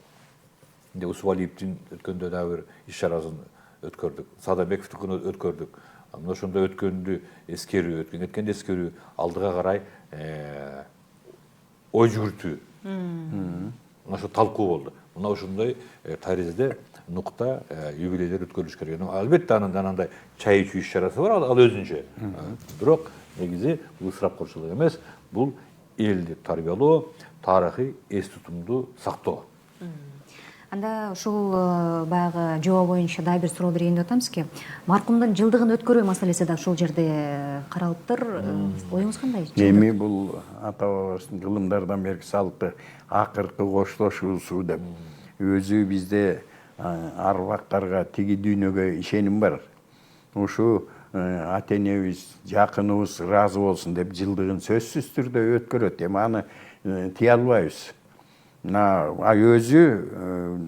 Усубалиевдин өткөндө дагы бир иш-чарасын өткөрдүк. Садабековдукун өткөрдүк. Мына ошондо өткөндү эскерүү, өткөндү эскерүү, алдыга карай ой жүгүртүү. Мына ошо талкуу болду. Мына ошондой таризде нукта юбилейлер өткөрүлүш керек. Албетте анын жанагындай чай ичүү иш-чарасы бар, ал өзүнчө. Бирок негизи бул ысырапкорчулук эмес, бул элди тарбиялоо, тарыхый эс тутумду сактоо. Анда ушул баягы жоо боюнча дагы бир суроо берейин деп атам сизге. Маркумдун жылдыгын өткөрүү маселеси да ушул жерде каралыптыр. Оюңуз кандай? Эми бул ата бабабыздын кылымдардан берки салты акыркы коштошуусу деп. Өзү бизде арбактарга тиги дүйнөгө ишеним бар. Ушу ата энебиз, жакыныбыз ыраазы болсун деп жылдыгын сөзсүз түрдө өткөрөт. Эми аны тие албайбыз. Өзү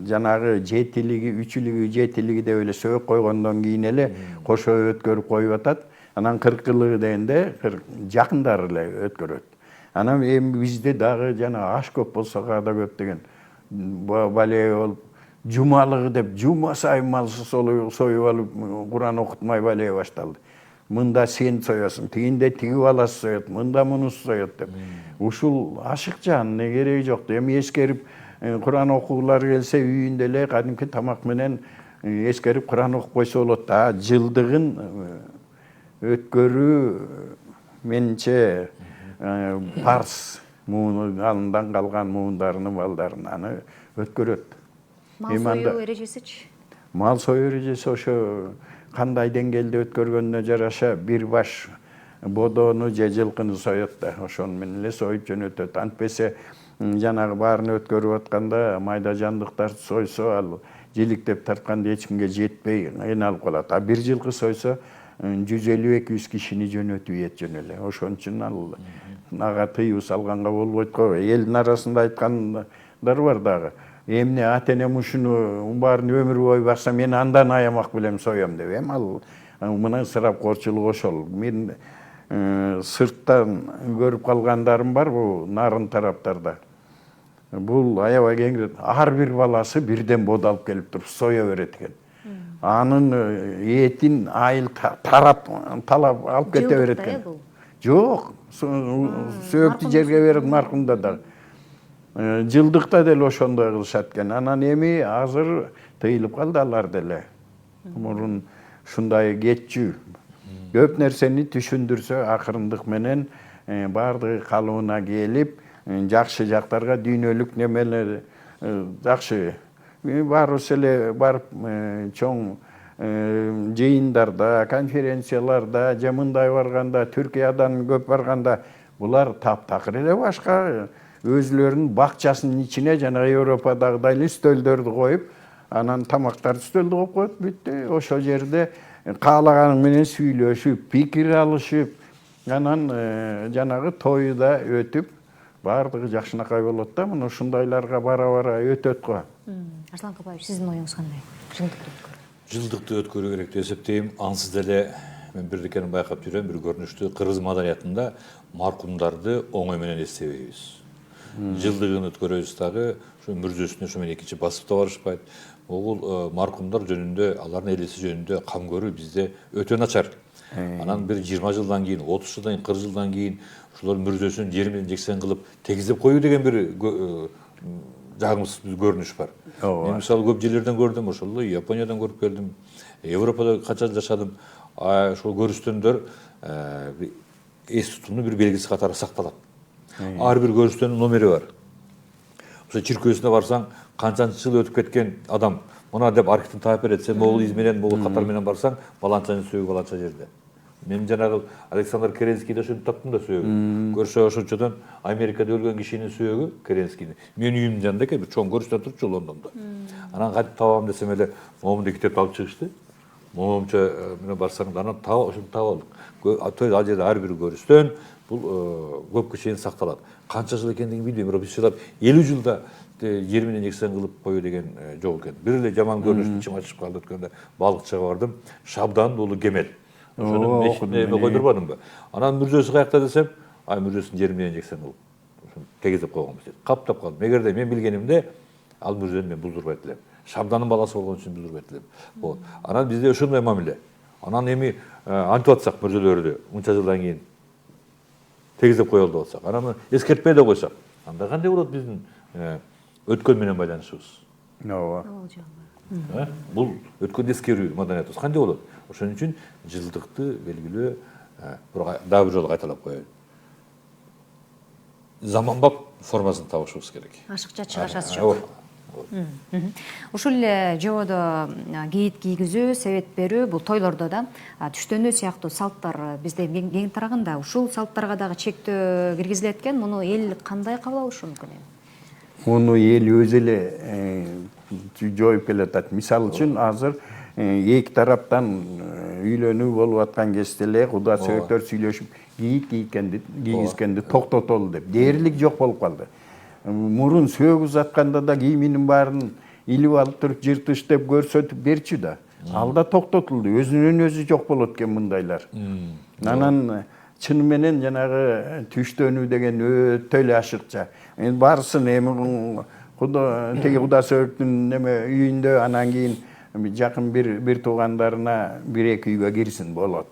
жанагы жетилиги, үчүлүгү, жетилиги деп эле сөөк койгондон кийин эле кошо өткөрүп коюп атат. Анан 40-ылыгы дегенде жакындары эле өткөрөт. Анан эми бизде дагы жана аш көп болсо да көп деген бале болуп, жумалыгы деп жума сайын мал союп алып Куран окутмай бале башталды. Мында сен соёсуң, тигинде тиги баласы соёт, мында мунусу соёт деп. Ушул ашыкча, эмне кереги жок. Эми эскерип Куран окугулары келсе үйүндө эле кадимки тамак менен эскерип Куран окуп койсо болот да. Жылдыгын өткөрүү менче парс, алындан калган муундарынын балдарына аны өткөрөт. Мал союу эрежесичи? Мал союу эрежеси ошо кандай деңгээлде өткөргөнүнө жараша бир баш бодону же жылкыны соёт да, ошону менен эле союп жөнөтөт. Антпесе жанагы баарын өткөрүп атканда майда жандыктарды сойсо, ал жиликтеп тартканда эч кимге жетпей айналып калат. А бир жылкы сойсо 150-200 кишини жөнөтүп эт жөн эле. Ошон үчүн ал ага тыюу салганга болбойт го. Элдин арасында айткандар бар дагы. Эмне ата энем ушуну баарын өмүр бою бакса мен андан аямак белем соём деп. Эми ал мына ысырапкорчулук ошол. Мен сырттан көрүп калгандарым бар бул нарын тараптарда. Бул аябай кеңири ар бир баласы бирден бод алып келип туруп соя берет экен. Анын этин айыл талап алып кете берет экен. Жок, сөөктү жерге берет маркумда да. Жылдыкта деле ошондой кылышат экен. Анан эми азыр тыйылып калды алар деле. Мурун ушундай кетчү көп нерсени түшүндүрсө акырындык менен баардыгы калыбына келип жакшы жактарга дүйнөлүк немелер жакшы баарыбыз эле барып чоң жыйындарда конференцияларда же мындай барганда Түркиядан көп барганда булар таптакыр эле башка өзүлөрүнүн бакчасынын ичине жана Европадагыдай эле стөлдөрдү коюп анан тамактарды стөлдө коюп коет бүттү ошол жерде каалаганы менен сүйлөшүп пикир алышып анан жанагы тою да өтүп баардыгы жакшынакай болот да мына ушундайларга бара бара өтөт го. Арслан Капаев, сиздин оюңуз кандай? Жылдыкты өткөрүү керек деп эсептейм. Ансыз деле мен бирдикени байкап жүрөм, бир көрүнүштү кыргыз маданиятында маркумдарды оңой менен эстебейбиз. Жылдыгын өткөрөбүз дагы ушу мүрзөсүнө ушу менен экинчи басыпта барышпайт. Бул маркумдар жөнүндө, алардын элеси жөнүндө кам көрүү бизде өтө начар. Анан бир 20 жылдан кийин, 30 жылдан кийин, 40 жылдан кийин ушулар мүрзөсүн жер менен жексен кылып тегиздеп коюу деген бир жагымсыз көрүнүш бар. Мен мисалы көп жерлерден көрдүм, ошол Япониядан көрүп келдим, Европада канча жашадым. Ошол көрүстөндөр эс тутумдун бир белгиси катары сакталат. Ар бир көрүстөнүн номери бар. Ошо чиркөөсүнө барсаң, канчанчы жыл өтүп кеткен адам, мына деп архивден таап берет. Сен могул из менен, могул катар менен барсаң, баланчанын сөөгү баланча жерде. Мен жанагы Александр Керенскийде ошентип таптым да сөөгү. Көрсө ошончодон Америкада өлгөн кишинин сөөгү Керенскийдин. Менин үйүмдүн жанында экен, бир чоң көрүстөн турчу Лондондо. Анан кантип табам десем эле, момундай китепти алып чыгышты. Момунча менен барсаң да анан ошону таап алдык. Ал жерде ар бир көрүстөн бул көпкө чейин сакталат. Канча жыл экендигин билбейм, бирок бизчилап 50 жылда жер менен жексен кылып коюу деген жок экен. Бир эле жаман көрүнүш ичим ачышып калды өткөндө балыкчыга бардым. Шабдан улуу кемел. Ошону мешитине эме койдурбадымбы? Анан мүрзөсү каякта десем, мүрзөсүн жер менен жексен кылып тегиздеп койгонбуз дейт. Каптап калдым. Эгерде мен билгенимде ал мүрзөнү мен булдурбайт элем. Шабданын баласы болгон үчүн булдурбайт элем. Анан бизде ошондой мамиле. Анан эми антип атсак мүрзөлөрдү мынча жылдан кийин тегиздеп коелу деп атсак, анан эскертпей да койсак, анда кандай болот биздин өткөн менен байланышыбыз? Ооба. Бул өткөндү эскерүү маданиятыбыз кандай болот? Ошон үчүн жылдыкты белгилөө дагы бир жолу кайталап коеюн. Заманбап формасын табышыбыз керек. Ашыкча чыгашасы жок. Ушул эле жободо кийит кийгизүү, себет берүү, бул тойлордо да түштөнүү сыяктуу салттар бизде кең тараганда. Ушул салттарга дагы чектөө киргизилет экен. Муну эл кандай кабыл алышы мүмкүн эми? Муну эл өзү эле жоюп келатат. Мисалы үчүн азыр эки тараптан үйлөнүү болуп аткан кезде эле куда сөйөттөр сүйлөшүп кийит кийгизгенди токтотолу деп дээрлик жок болуп калды. Мурун сөөгү узатканда да кийиминин баарын илип алып туруп жыртыш деп көрсөтүп берчү да. Ал да токтотулду. Өзүнөн өзү жок болот экен мындайлар. Анан чын менен жанагы түштөнүү деген өтө эле ашыкча. Мен барсын эми куда сөөгүнүн неме үйүндө анан кийин жакын бир туугандарына бир эки үйгө кирсин болот.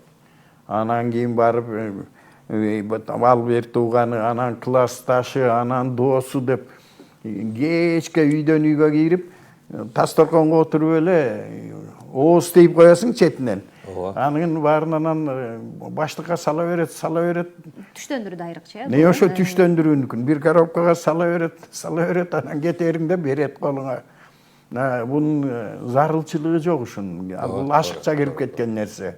Анан кийин барып ал бир тууганы, анан классташы, анан досу деп кечке үйдөн үйгө кирип тасторконго отуруп эле ооз тийип коесуң четинен. Анын баарын анан баштыкка сала берет. Түштөндүрүү да айрыкча, Не ошо түштөндүрүүнүкүн бир коробкага сала берет, анан кетеринде берет колуңа. Бунун зарылчылыгы жок ушунун. Бул ашыкча кирип кеткен нерсе.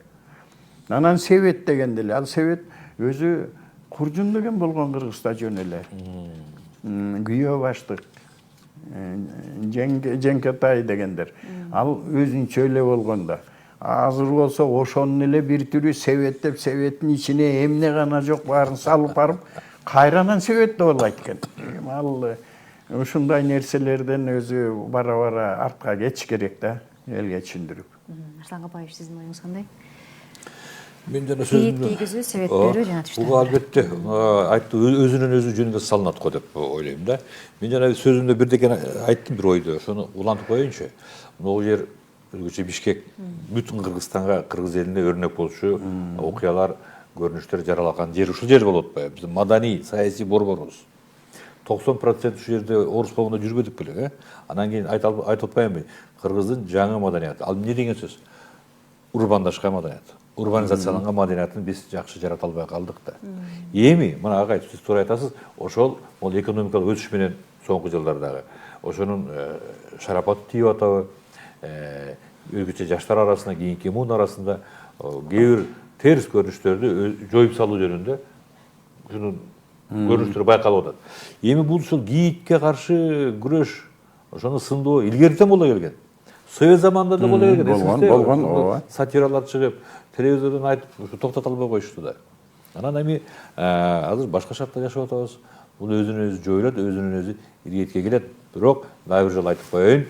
Анан себет дегенде эле, ал себет өзү Куржун деген болгон Кыргызда жөн эле. Күйөө баштык, Женкетай дегендер. Ал өзүнчө эле болгон да. Азыр болсо ошонун эле бир түрү себеттеп, себеттин ичине эмне гана жок баарын салып барып, кайранан себет болот экен. Ал ушундай нерселерден өзү бара-бара артка кетиш керек да, элге түшүндүрүп. Арслан Капаев, сиздин оюңуз кандай? Мен жана сөзүмдө кийгизүү, себет берүү жана түштөнүү. Бул албетте айтты өзүнөн өзү жөнүндө салынат го деп ойлойм да. Мен жана сөзүмдө бирдекени айттым, бир ойду, ошону улантып коеюнчу. Могул жер өзгөчө Бишкек бүтүн Кыргызстанга, кыргыз элине өрнөк болчу окуялар, көрүнүштөр жаралган жер ушул жер болуп атпайбы? Биздин маданий, саясий борборубуз. 90% ушул жерде орус болгондо жүрбөдүк беле, Анан кийин айтып атпаймынбы? Кыргыздын жаңы маданияты. Ал эмне деген сөз? урбандашкан маданият. Урбанизацияланган маданияттын биз жакшы жарата албай калдык да. Эми мына агай сиз туура айтасыз, ошол бул экономикалык өсүш менен соңку жылдардагы ошонун шарапаты тийип атабы, өзгөчө жаштар арасында, кийинки муун арасында кээ бир терс көрүнүштөрдү жоюп салуу жөнүндө ушунун көрүнүштөрү байкалып атат. Эми бул ушул ГИИТке каршы күрөш ошону сындоо илгертен боло келген. Совет заманында да боло келген. Болгон, ооба. Сатиралар чыгып, телевизордон айтып, токтото албай коюшту да. Анан эми азыр башка шартта жашап атабыз. Бул өзүнөн өзү жоюлат, өзүнөн өзү илгертке келет. Бирок дагы бир жолу айтып коеюн.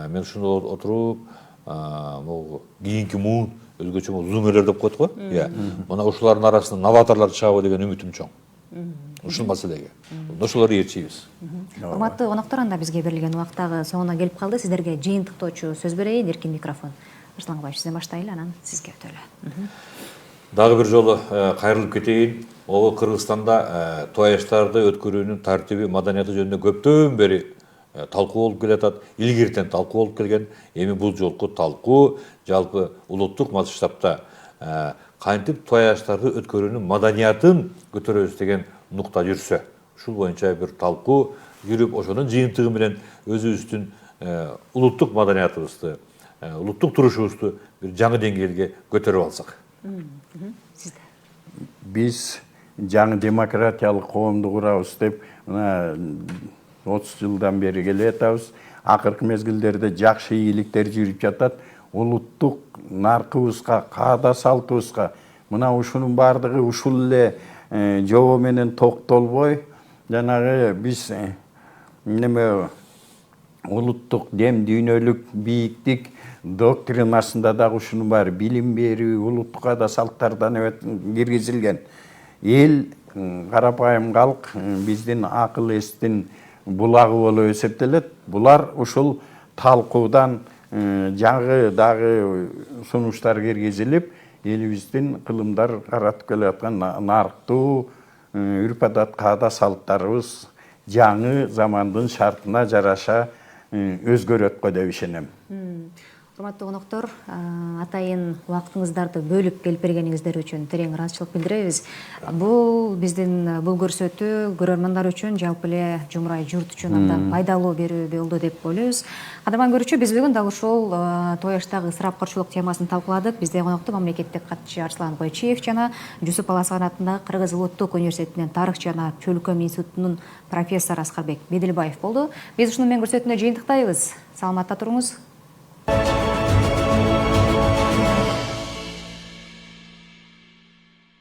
Мен ушуну отуруп, могу кийинки муун өзгөчө зумерлер деп коет го. Мына ушулардын арасынан новаторлор чыгабы деген үмүтүм чоң. Ушул маселеге. Ошолорду ээрчийбиз. Урматтуу коноктор, анда бизге берилген убактагы соңуна келип калды. Сиздерге жыйынтыктоочу сөз берейин. Эркин микрофон. Арслан Кубаевич, сизден баштайлы, анан сизге өтөлү. Дагы бир жолу кайрылып кетейин. Могу Кыргызстанда тояштарды өткөрүүнүн тартиби, маданияты жөнүндө көптөн бери талкуу болуп келатат. Илгертен талкуу болуп келген. Эми бул жолку талкуу жалпы улуттук масштабта кантип тояштарды өткөрүүнүн маданиятын көтөрөбүз деген нукта жүрсө, ушул боюнча бир талкуу жүрүп, ошонун жыйынтыгы менен өзүбүздүн улуттук маданиятыбызды, улуттук турушубузду бир жаңы деңгээлге көтөрүп алсак. Сизде. Биз жаңы демократиялык коомду курабыз деп мына 30 жылдан бери келе жатабыз. Акыркы мезгилдерде жакшы ийгиликтер жүрүп жатат. Улуттук наркыбызга, каада салтыбызга мына ушунун баардыгы ушул эле жобо менен токтолбой, жанагы биз неме улуттук дем дүйнөлүк бийиктик доктринасында дагы ушунун баары билим берүү, улуттук каада салттардан киргизилген. Эл, карапайым калк биздин акыл эстин булагы болуп эсептелет. Булар ушул талкуудан жаңы дагы сунуштар киргизилип, элибиздин кылымдар каратып келе аткан нарктуу үрп-адат, каада салттарыбыз жаңы замандын шартына жараша өзгөрөт деп ишенем. Урматтуу коноктор, атайын убактыңыздарды бөлүп келип бергениңиздер үчүн терең ыраазычылык билдиребиз. Бул биздин бул көрсөтүү көрөрмандар үчүн, жалпы эле жумурай журт үчүн абдан пайдалуу берүү болду деп ойлойбуз. Кадырман көрүүчү, биз бүгүн дал ушул тояштагы ысырапкорчулук темасын талкууладык. Бизде конокто мамлекеттик катчы Арслан Койчиев жана Жусуп Аласов атындагы Кыргыз Улуттук университетинин тарых жана чөлкөм институтунун профессору Аскарбек Бедилбаев болду. Биз ушуну менен көрсөтүүнү жыйынтыктайбыз. Саламатта туруңуз.